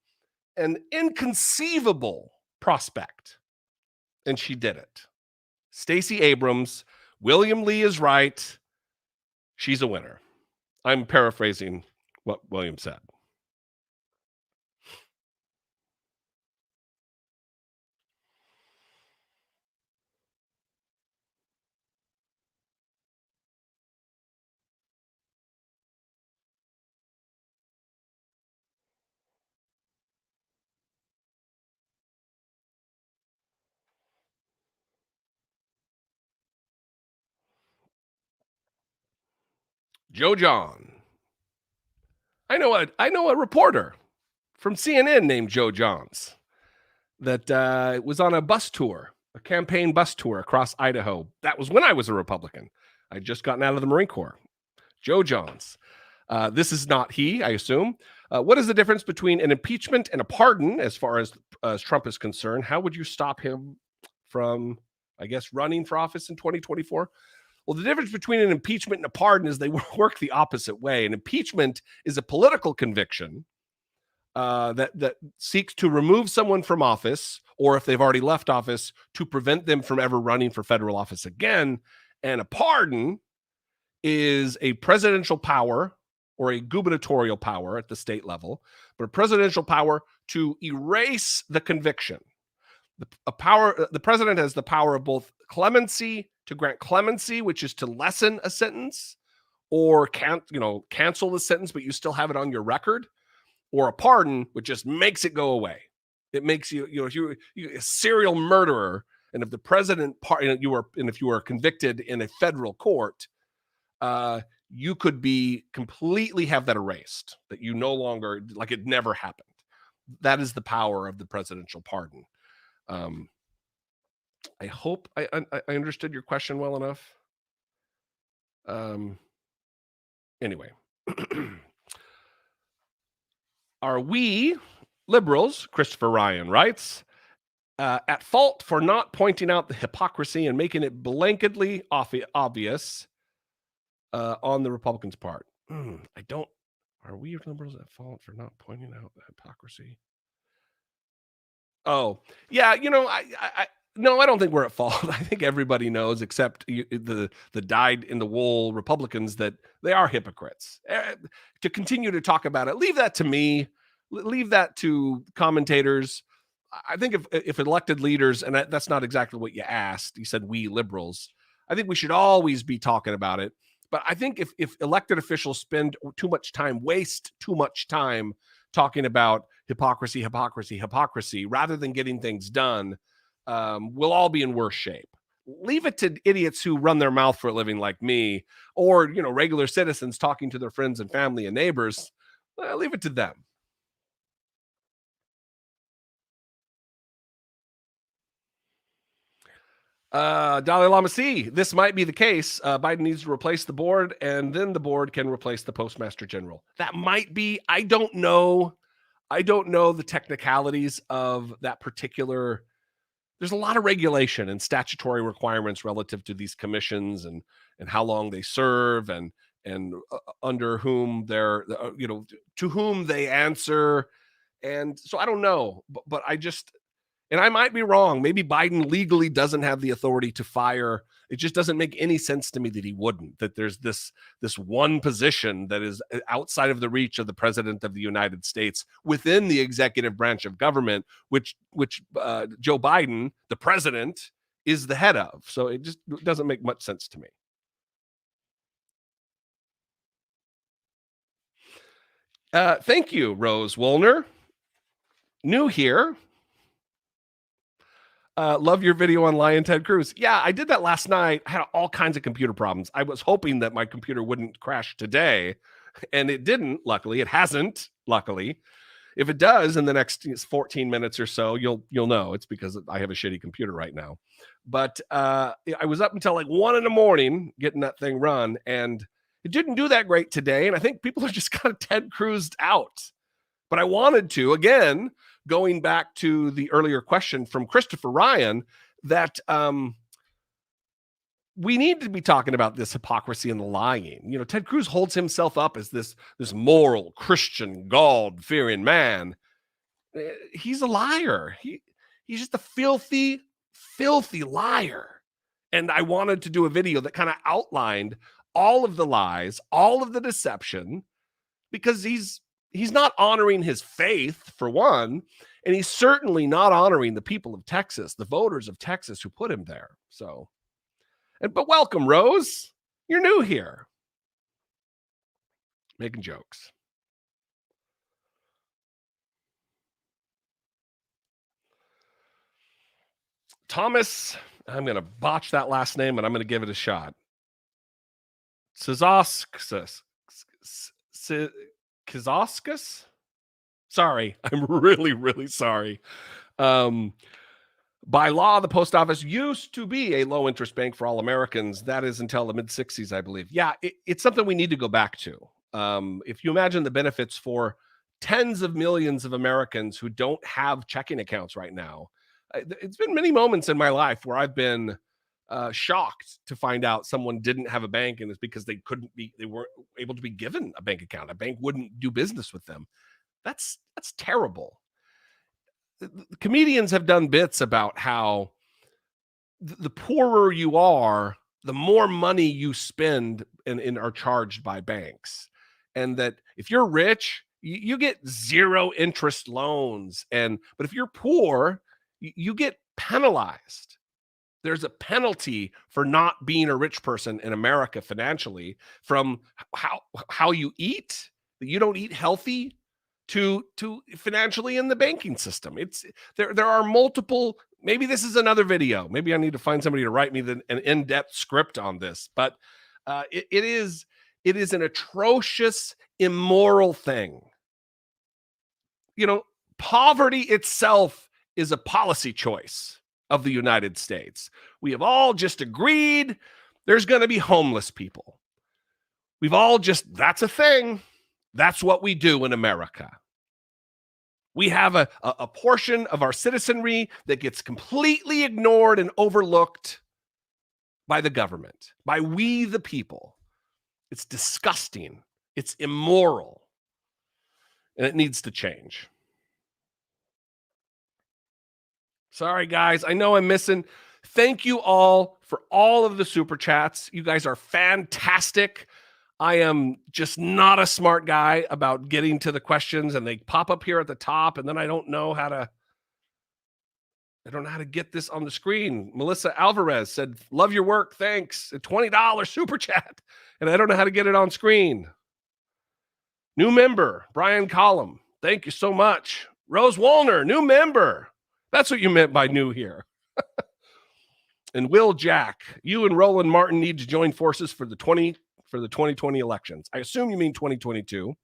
[SPEAKER 1] An inconceivable prospect. And she did it. Stacey Abrams, William Lee is right. She's a winner. I'm paraphrasing what William said. Joe John. I know a reporter from CNN named Joe Johns that was on a bus tour, a campaign bus tour across Idaho. That was when I was a Republican. I'd just gotten out of the Marine Corps. Joe Johns. This is not he, I assume. What is the difference between an impeachment and a pardon as far as Trump is concerned? How would you stop him from, I guess, running for office in 2024? Well, the difference between an impeachment and a pardon is they work the opposite way. An impeachment is a political conviction that seeks to remove someone from office, or if they've already left office, to prevent them from ever running for federal office again. And a pardon is a presidential power or a gubernatorial power at the state level, but a presidential power to erase the conviction. The president has the power of both clemency, to grant clemency, which is to lessen a sentence, or cancel the sentence, but you still have it on your record, or a pardon, which just makes it go away. It makes you, if you're a serial murderer, and if the president, if you were convicted in a federal court, you could be completely have that erased, that you no longer, like it never happened. That is the power of the presidential pardon. I hope I understood your question well enough. Anyway, are we liberals, Christopher Ryan writes, at fault for not pointing out the hypocrisy and making it blanketly obvious on the Republicans' part? Are we liberals at fault for not pointing out the hypocrisy? Oh, yeah, no, I don't think we're at fault. I think everybody knows, except the dyed-in-the-wool Republicans, that they are hypocrites. To continue to talk about it, leave that to me. Leave that to commentators. I think if elected leaders, and that's not exactly what you asked. You said we liberals. I think we should always be talking about it. But I think if elected officials spend waste too much time talking about hypocrisy, rather than getting things done, we'll all be in worse shape. Leave it to idiots who run their mouth for a living like me, or regular citizens talking to their friends and family and neighbors. Leave it to them. Dalai Lama C, this might be the case. Biden needs to replace the board, and then the board can replace the postmaster general. That might be. I don't know. I don't know the technicalities of that particular. There's a lot of regulation and statutory requirements relative to these commissions and how long they serve and under whom they're to whom they answer. And so I don't know, but I just. And I might be wrong. Maybe Biden legally doesn't have the authority to fire. It just doesn't make any sense to me that he wouldn't, that there's this one position that is outside of the reach of the president of the United States within the executive branch of government, which Joe Biden, the president, is the head of. So it just doesn't make much sense to me. Thank you, Rose Woolner. New here. Love your video on Lion Ted Cruz. Yeah, I did that last night. I had all kinds of computer problems. I was hoping that my computer wouldn't crash today, and it didn't. Luckily, it hasn't. Luckily, If it does in the next 14 minutes or so, you'll know it's because I have a shitty computer right now. But I was up until like 1 a.m. getting that thing run, and it didn't do that great today. And I think people are just kind of Ted Cruz'd out. But I wanted to, again, going back to the earlier question from Christopher Ryan, that we need to be talking about this hypocrisy and the lying. You know, Ted Cruz holds himself up as this moral, Christian, God-fearing man. He's a liar. He's just a filthy, filthy liar. And I wanted to do a video that kind of outlined all of the lies, all of the deception, because he's not honoring his faith, for one, and he's certainly not honoring the people of Texas, the voters of Texas who put him there. So, but welcome, Rose. You're new here. Making jokes. Thomas, I'm going to botch that last name, and I'm going to give it a shot. Kazoskas. Sorry, I'm really, really sorry. By law, the post office used to be a low-interest bank for all Americans. That is until the mid-'60s, I believe. Yeah, it's something we need to go back to. If you imagine the benefits for tens of millions of Americans who don't have checking accounts right now, it's been many moments in my life where I've been shocked to find out someone didn't have a bank, and it's because they weren't able to be given a bank account. A bank wouldn't do business with them. That's terrible. The comedians have done bits about how the poorer you are, the more money you spend and are charged by banks. And that if you're rich, you get zero interest loans. But if you're poor, you get penalized. There's a penalty for not being a rich person in America financially, from how you eat, that you don't eat healthy, to financially in the banking system. It's there are multiple. Maybe this is another video. Maybe I need to find somebody to write me an in-depth script on this. But it is an atrocious, immoral thing. You know, poverty itself is a policy choice of the United States. We have all just agreed there's going to be homeless people. We've all just, that's a thing. That's what we do in America. We have a portion of our citizenry that gets completely ignored and overlooked by the government, by we the people. It's disgusting. It's immoral. And it needs to change. Sorry, guys. I know I'm missing. Thank you all for all of the super chats. You guys are fantastic. I am just not a smart guy about getting to the questions, and they pop up here at the top, and then I don't know how to get this on the screen. Melissa Alvarez said, love your work. Thanks. A $20 super chat. And I don't know how to get it on screen. New member, Brian Collum. Thank you so much. Rose Walner, new member. That's what you meant by new here. And Will Jack, you and Roland Martin need to join forces for the 2020 elections. I assume you mean 2022.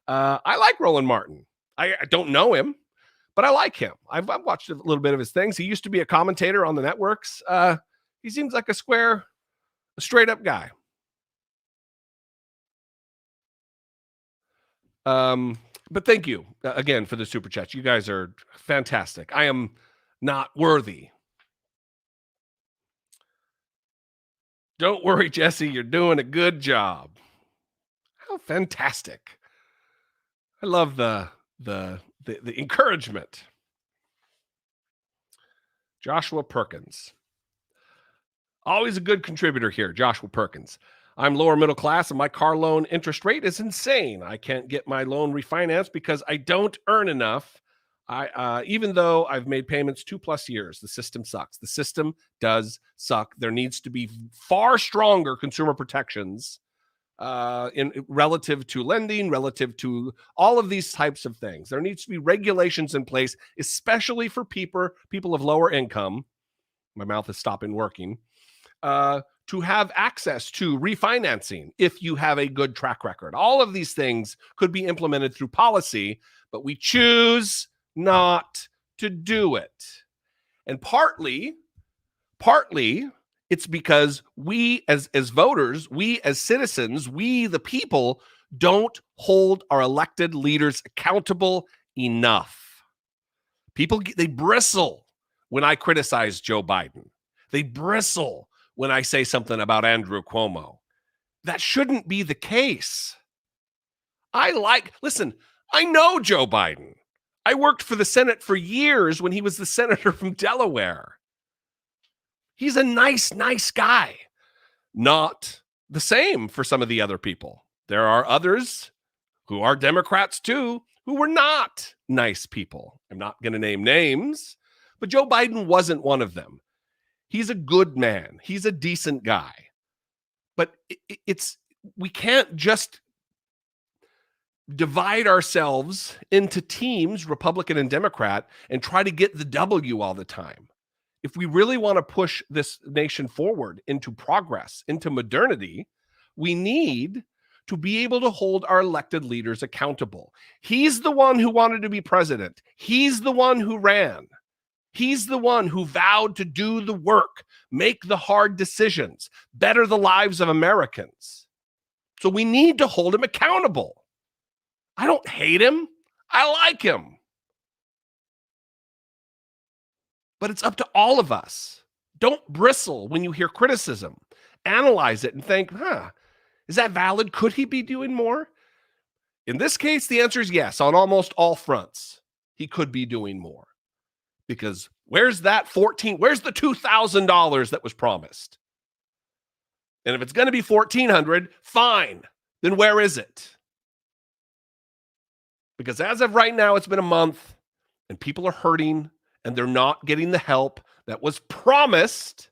[SPEAKER 1] I like Roland Martin. I don't know him, but I like him. I've watched a little bit of his things. He used to be a commentator on the networks. He seems like a straight up guy. But thank you again for the super chats. You guys are fantastic. I am not worthy. Don't worry, Jesse. You're doing a good job. How fantastic. I love the encouragement. Joshua Perkins. Always a good contributor here, Joshua Perkins. I'm lower middle class and my car loan interest rate is insane. I can't get my loan refinanced because I don't earn enough. Even though I've made payments 2+ years, the system sucks. The system does suck. There needs to be far stronger consumer protections in relative to lending, relative to all of these types of things. There needs to be regulations in place, especially for people of lower income. My mouth is stopping working. to have access to refinancing if you have a good track record. All of these things could be implemented through policy, but we choose not to do it. And partly it's because we as voters, we as citizens, we the people don't hold our elected leaders accountable enough. People, they bristle when I criticize Joe Biden. They bristle when I say something about Andrew Cuomo. That shouldn't be the case. Listen, I know Joe Biden. I worked for the Senate for years when he was the senator from Delaware. He's a nice guy. Not the same for some of the other people. There are others who are Democrats too, who were not nice people. I'm not going to name names, but Joe Biden wasn't one of them. He's a good man. He's a decent guy. But we can't just divide ourselves into teams, Republican and Democrat, and try to get the W all the time. If we really want to push this nation forward into progress, into modernity, we need to be able to hold our elected leaders accountable. He's the one who wanted to be president. He's the one who ran. He's the one who vowed to do the work, make the hard decisions, better the lives of Americans. So we need to hold him accountable. I don't hate him. I like him. But it's up to all of us. Don't bristle when you hear criticism. Analyze it and think, is that valid? Could he be doing more? In this case, the answer is yes. On almost all fronts, he could be doing more. Because where's the $2,000 that was promised? And if it's going to be $1,400, fine. Then where is it? Because as of right now, it's been a month and people are hurting and they're not getting the help that was promised.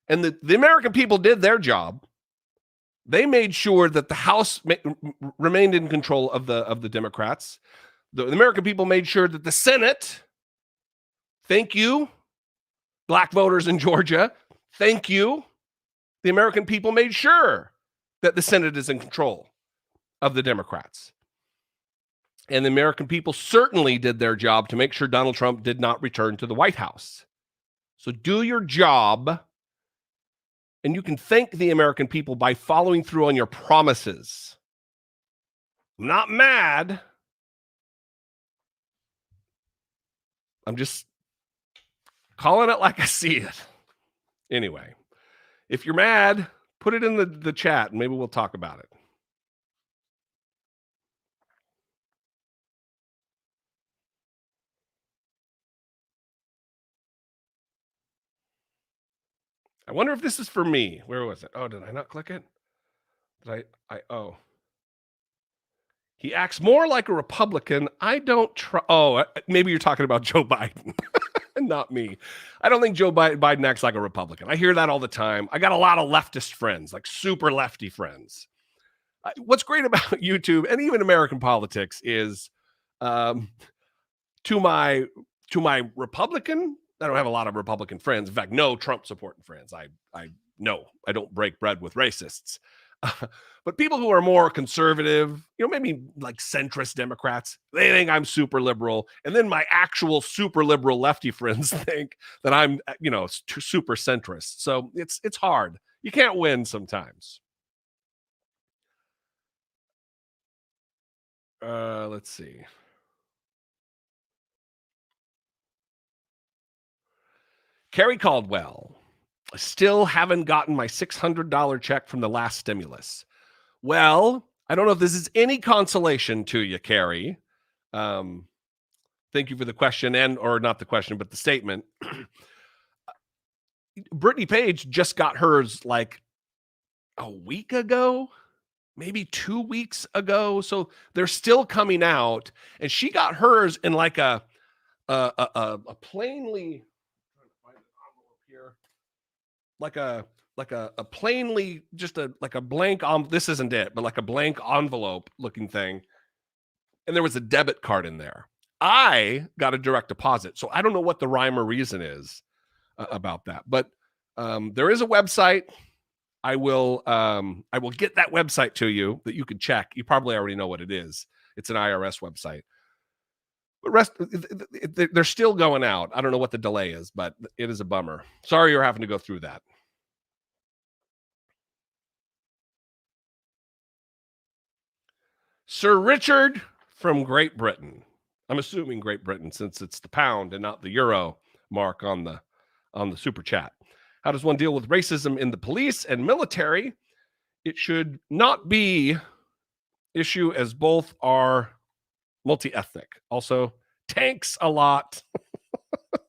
[SPEAKER 1] And the American people did their job. They made sure that the House remained in control of the Democrats. The American people made sure that the Senate, thank you, black voters in Georgia, thank you. The American people made sure that the Senate is in control of the Democrats. And the American people certainly did their job to make sure Donald Trump did not return to the White House. So do your job, and you can thank the American people by following through on your promises. I'm not mad. I'm just calling it like I see it. Anyway, if you're mad, put it in the chat and maybe we'll talk about it. I wonder if this is for me. Where was it? Oh, did I not click it? He acts more like a Republican. I don't try. Oh, maybe you're talking about Joe Biden. Not me. I don't think Joe Biden acts like a Republican. I hear that all the time. I got a lot of leftist friends, like super lefty friends. What's great about YouTube and even American politics is to my Republican, I don't have a lot of Republican friends. In fact, no Trump supporting friends. I know I don't break bread with racists. But people who are more conservative, maybe like centrist Democrats, they think I'm super liberal. And then my actual super liberal lefty friends think that I'm, super centrist. So it's hard. You can't win sometimes. Let's see. Carrie Caldwell, I still haven't gotten my $600 check from the last stimulus. Well, I don't know if this is any consolation to you, Carrie. Thank you for the question or not the question, but the statement. Brittany Page just got hers like a week ago, maybe 2 weeks ago. So they're still coming out, and she got hers in like a plainly, like a plainly, just like a blank, this isn't it, but like a blank envelope looking thing. And there was a debit card in there. I got a direct deposit. So I don't know what the rhyme or reason is about that, but There is a website. I will get that website to you that you can check. You probably already know what it is. It's an IRS website. But they're still going out. I don't know what the delay is, but it is a bummer. Sorry you're having to go through that. Sir Richard from Great Britain. I'm assuming Great Britain since it's the pound and not the euro mark on the super chat. How does one deal with racism in the police and military? It should not be issue as both are multi-ethnic. Also, tanks a lot.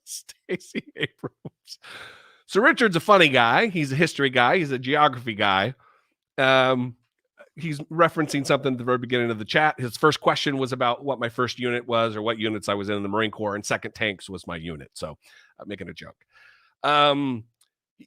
[SPEAKER 1] Stacey Abrams. So Richard's a funny guy. He's a history guy. He's a geography guy. He's referencing something at the very beginning of the chat. His first question was about what my first unit was or what units I was in the Marine Corps, and second tanks was my unit. So I'm making a joke.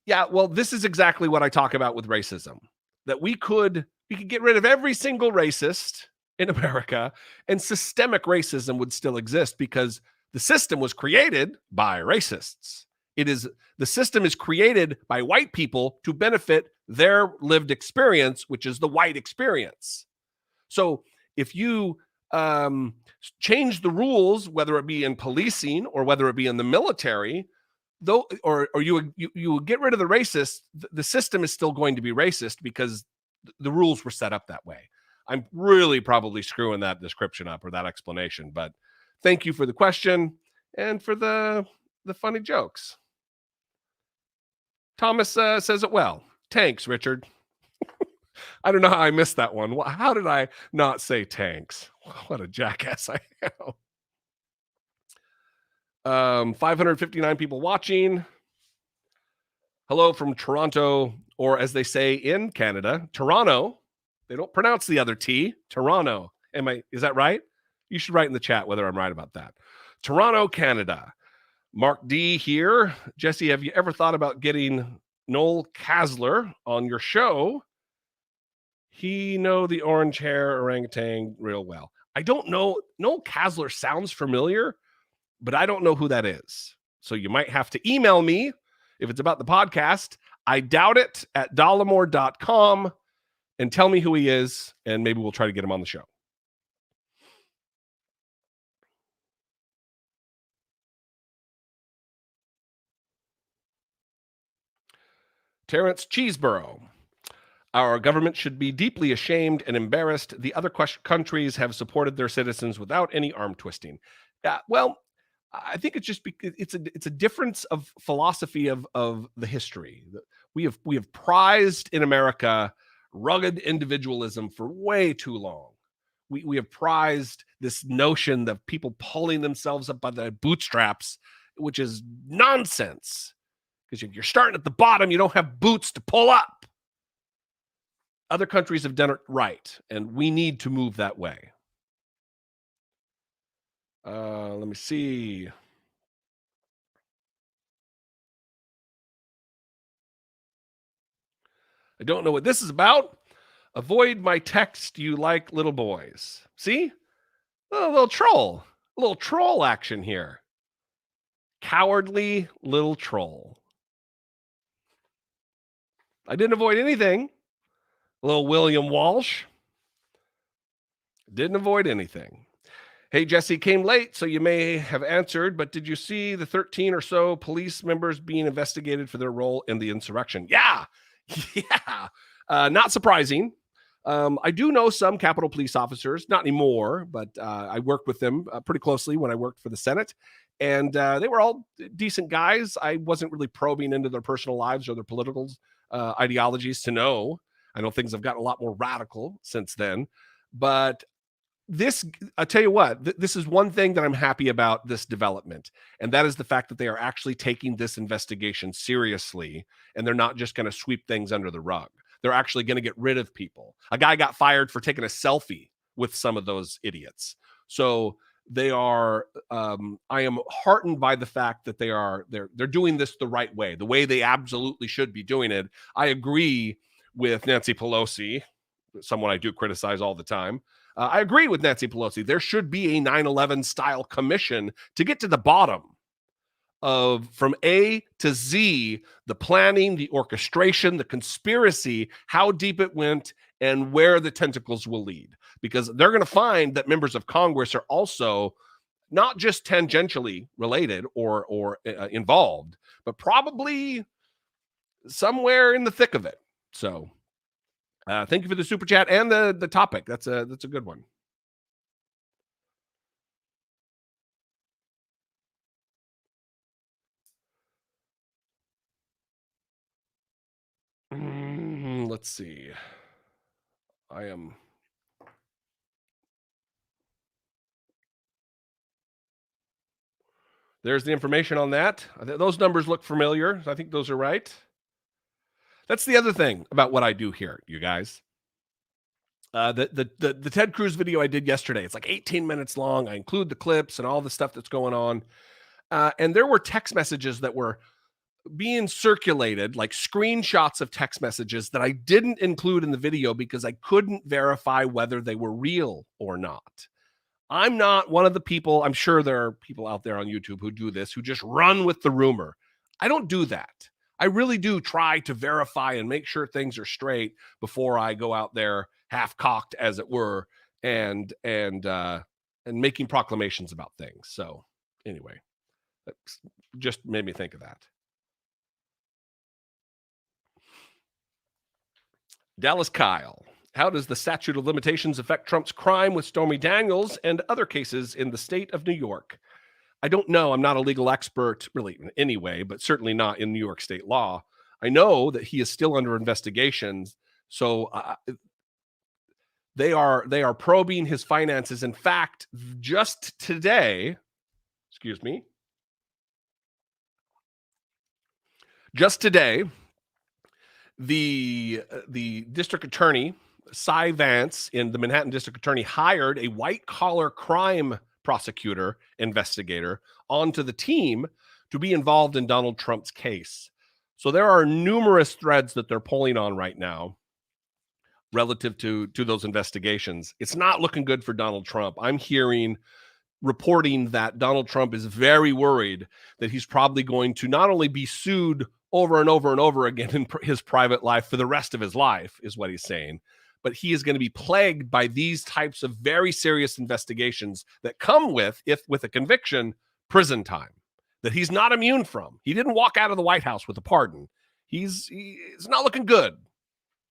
[SPEAKER 1] Yeah, well, this is exactly what I talk about with racism, that we could get rid of every single racist in America and systemic racism would still exist because the system was created by racists. The system is created by white people to benefit their lived experience, which is the white experience. So if you change the rules, whether it be in policing or whether it be in the military, though, or you would get rid of the racists, the system is still going to be racist because the rules were set up that way. I'm really probably screwing that description up or that explanation, but thank you for the question and for the funny jokes. Thomas says it well. Tanks, Richard. I don't know how I missed that one. How did I not say tanks? What a jackass I am. 559 people watching. Hello from Toronto, or as they say in Canada, Toronto. They don't pronounce the other T. Toronto. Is that right? You should write in the chat whether I'm right about that. Toronto, Canada. Mark D here. Jesse, have you ever thought about getting Noel Kasler on your show? He know the orange hair orangutan real well. I don't know. Noel Kasler sounds familiar, but I don't know who that is. So you might have to email me if it's about the podcast. I doubt it at dollemore.com and tell me who he is, and maybe we'll try to get him on the show. Terrence Cheeseborough. Our government should be deeply ashamed and embarrassed. The other countries have supported their citizens without any arm twisting. Well, I think it's just because it's a difference of philosophy of the history. We have prized in America rugged individualism for way too long. We have prized this notion of people pulling themselves up by the bootstraps, which is nonsense. Because you're starting at the bottom, you don't have boots to pull up. Other countries have done it right, and we need to move that way. Let me see. I don't know what this is about. Avoid my text, you like little boys. See? A little troll action here. Cowardly little troll. I didn't avoid anything. Little William Walsh. Didn't avoid anything. Hey, Jesse, came late, so you may have answered, but did you see the 13 or so police members being investigated for their role in the insurrection? Yeah. Not surprising. I do know some Capitol Police officers, not anymore, but I worked with them pretty closely when I worked for the Senate. And they were all decent guys. I wasn't really probing into their personal lives or their political ideologies to know. I know things have gotten a lot more radical since then. But I'll tell you what, this is one thing that I'm happy about this development. And that is the fact that they are actually taking this investigation seriously. And they're not just going to sweep things under the rug. They're actually going to get rid of people. A guy got fired for taking a selfie with some of those idiots. So they are, I am heartened by the fact that they're doing this the right way, the way they absolutely should be doing it. I agree with Nancy Pelosi, someone I do criticize all the time. I agree with Nancy Pelosi. There should be a 9/11 style commission to get to the bottom of from A to Z, the planning, the orchestration, the conspiracy, how deep it went, and where the tentacles will lead. Because they're going to find that members of Congress are also not just tangentially related or involved, but probably somewhere in the thick of it. So thank you for the super chat and the topic. That's a good one. Let's see. There's the information on that. Those numbers look familiar. I think those are right. That's the other thing about what I do here, you guys. The Ted Cruz video I did yesterday, it's like 18 minutes long. I include the clips and all the stuff that's going on. And there were text messages that were being circulated, like screenshots of text messages that I didn't include in the video because I couldn't verify whether they were real or not. I'm not one of the people, I'm sure there are people out there on YouTube who do this, who just run with the rumor. I don't do that. I really do try to verify and make sure things are straight before I go out there half-cocked, as it were, and making proclamations about things. So anyway, that just made me think of that. Dallas Kyle. How does the statute of limitations affect Trump's crime with Stormy Daniels and other cases in the state of New York? I don't know. I'm not a legal expert really anyway, but certainly not in New York state law. I know that he is still under investigation. So they are probing his finances. In fact, just today, the district attorney, Cy Vance, in the Manhattan District Attorney, hired a white-collar crime prosecutor investigator onto the team to be involved in Donald Trump's case. So there are numerous threads that they're pulling on right now relative to those investigations. It's not looking good for Donald Trump. I'm hearing reporting that Donald Trump is very worried that he's probably going to not only be sued over and over and over again in his private life for the rest of his life, is what he's saying, but he is going to be plagued by these types of very serious investigations that come with a conviction, prison time that he's not immune from. He didn't walk out of the White House with a pardon. He's not looking good,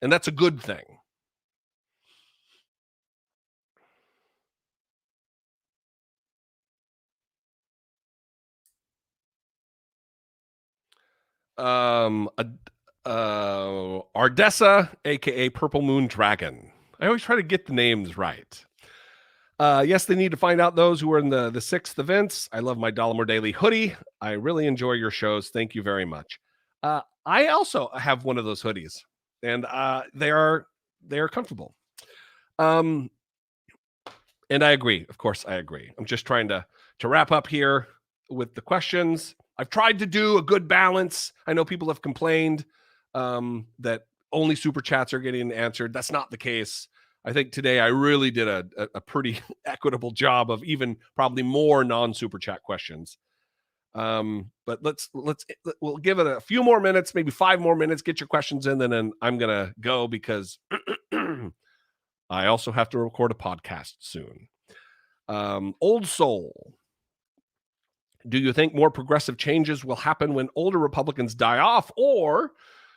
[SPEAKER 1] and that's a good thing. Ardessa, aka Purple Moon Dragon. I always try to get the names right. Yes, they need to find out those who are in the sixth events. I love my Dollemore Daily hoodie. I really enjoy your shows. Thank you very much. I also have one of those hoodies, and they are comfortable. And I agree. Of course, I agree. I'm just trying to wrap up here with the questions. I've tried to do a good balance. I know people have complained that only super chats are getting answered. That's not the case. I think today I really did a pretty equitable job of even probably more non-super chat questions. But we'll give it a few more minutes, maybe 5 more minutes. Get your questions in, and then I'm gonna go because I also have to record a podcast soon. Old Soul. Do you think more progressive changes will happen when older Republicans die off, or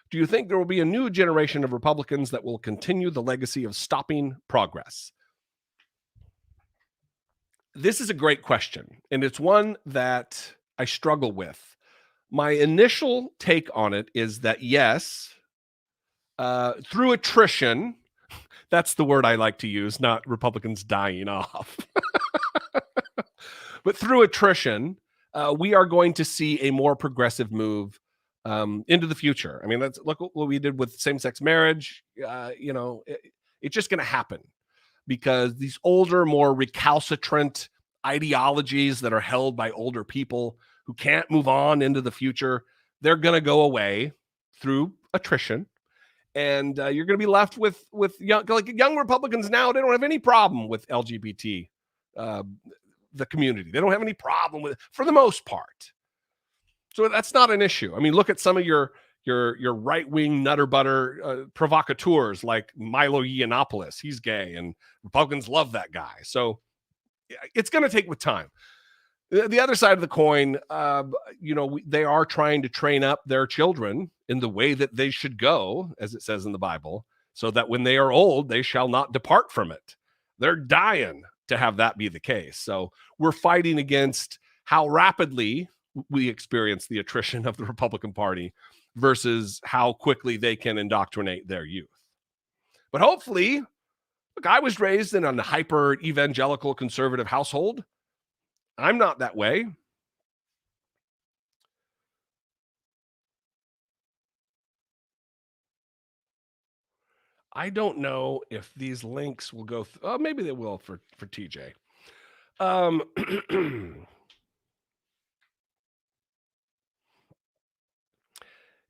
[SPEAKER 1] do you think there will be a new generation of Republicans that will continue the legacy of stopping progress? This is a great question, and it's one that I struggle with. My initial take on it is that yes, through attrition, that's the word I like to use, not Republicans dying off. But through attrition, we are going to see a more progressive move into the future. I mean, look what we did with same-sex marriage. It's just going to happen because these older, more recalcitrant ideologies that are held by older people who can't move on into the future, they're going to go away through attrition. And you're going to be left with young Republicans now. They don't have any problem with LGBT, the community. They don't have any problem with it for the most part. So that's not an issue. I mean, look at some of your right-wing nutter butter provocateurs like Milo Yiannopoulos. He's gay, and Republicans love that guy. So it's going to take with time. The other side of the coin, they are trying to train up their children in the way that they should go, as it says in the Bible, so that when they are old, they shall not depart from it. They're dying to have that be the case. So we're fighting against how rapidly we experience the attrition of the Republican Party versus how quickly they can indoctrinate their youth. But hopefully, look, I was raised in a hyper evangelical conservative household. I'm not that way. I don't know if these links will go. Maybe they will for TJ.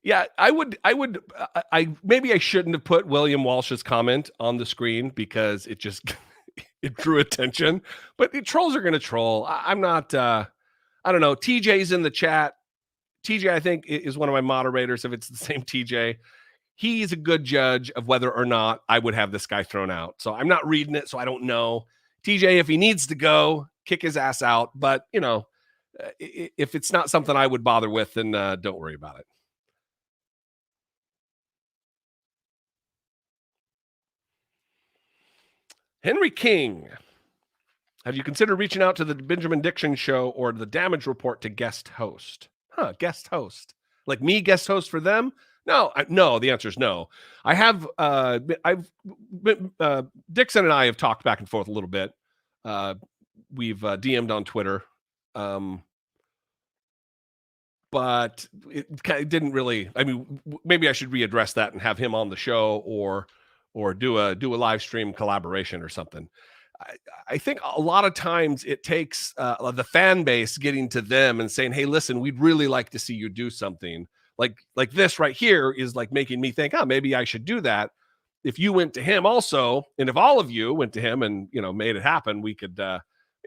[SPEAKER 1] Yeah, I maybe I shouldn't have put William Walsh's comment on the screen because it just it drew attention. But the trolls are going to troll. I'm not. I don't know. TJ's in the chat. TJ, I think, is one of my moderators. If it's the same TJ, he's a good judge of whether or not I would have this guy thrown out. So I'm not reading it, so I don't know. TJ, if he needs to go, kick his ass out. But if it's not something I would bother with, then don't worry about it. Henry King. Have you considered reaching out to the Benjamin Dixon show or the Damage Report to guest host? Guest host. Like me guest host for them? No, the answer is no. I have, Dixon and I have talked back and forth a little bit. We've DM'd on Twitter. But it didn't really, I mean, maybe I should readdress that and have him on the show or do a live stream collaboration or something. I think a lot of times it takes the fan base getting to them and saying, hey, listen, we'd really like to see you do something like this right here is like making me think, maybe I should do that. If you went to him also, and if all of you went to him and, made it happen, we could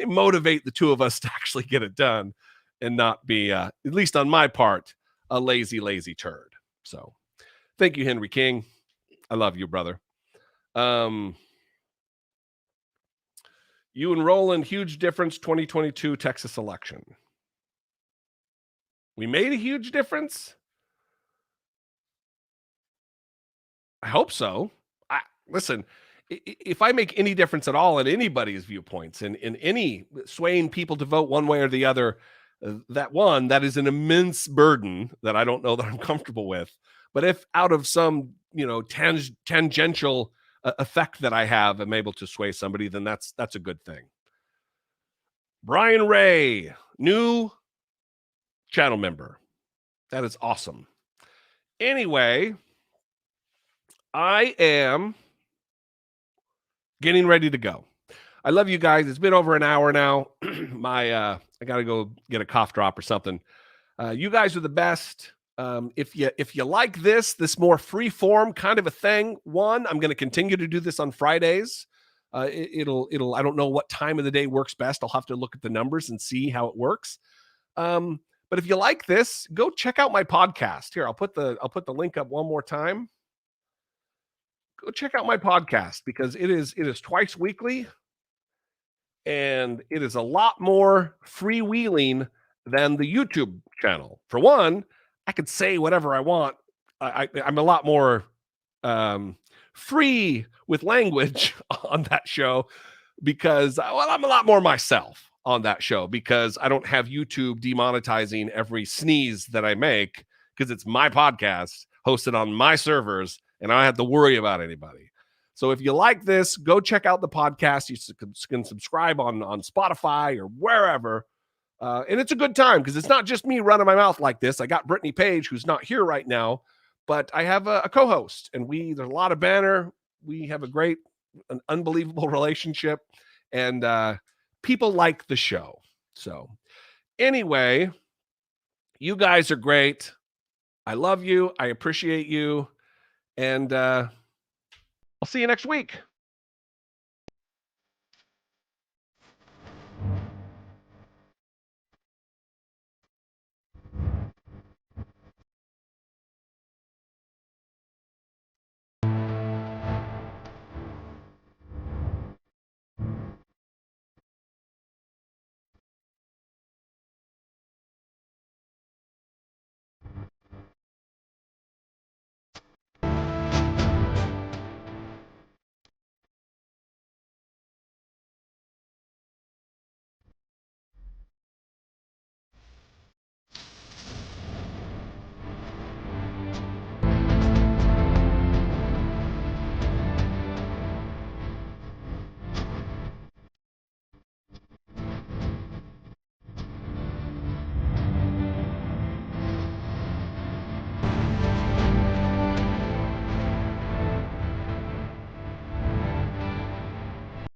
[SPEAKER 1] motivate the two of us to actually get it done and not be, at least on my part, a lazy turd. So thank you, Henry King. I love you, brother. You and Roland, huge difference, 2022 Texas election. We made a huge difference? I hope so. Listen, if I make any difference at all in anybody's viewpoints and in any swaying people to vote one way or the other, that is an immense burden that I don't know that I'm comfortable with. But if out of some, tangential effect that I have, I'm able to sway somebody, then that's a good thing. Brian Ray, new channel member. That is awesome. Anyway, I am getting ready to go. I love you guys. It's been over an hour now. I got to go get a cough drop or something. You guys are the best. If you like this more free form kind of a thing, I'm going to continue to do this on Fridays. It'll I don't know what time of the day works best. I'll have to look at the numbers and see how it works. But if you like this, go check out my podcast. Here, I'll put the link up one more time. Go check out my podcast because it is twice weekly and it is a lot more freewheeling than the YouTube channel. For one, I could say whatever I want. I'm a lot more free with language on that show because I'm a lot more myself on that show because I don't have YouTube demonetizing every sneeze that I make because it's my podcast hosted on my servers and I don't have to worry about anybody. So if you like this, go check out the podcast. You can subscribe on Spotify or wherever. And it's a good time because it's not just me running my mouth like this. I got Brittany Page, who's not here right now, but I have a co-host and there's a lot of banter. We have an unbelievable relationship and people like the show. So anyway, you guys are great. I love you. I appreciate you. And I'll see you next week.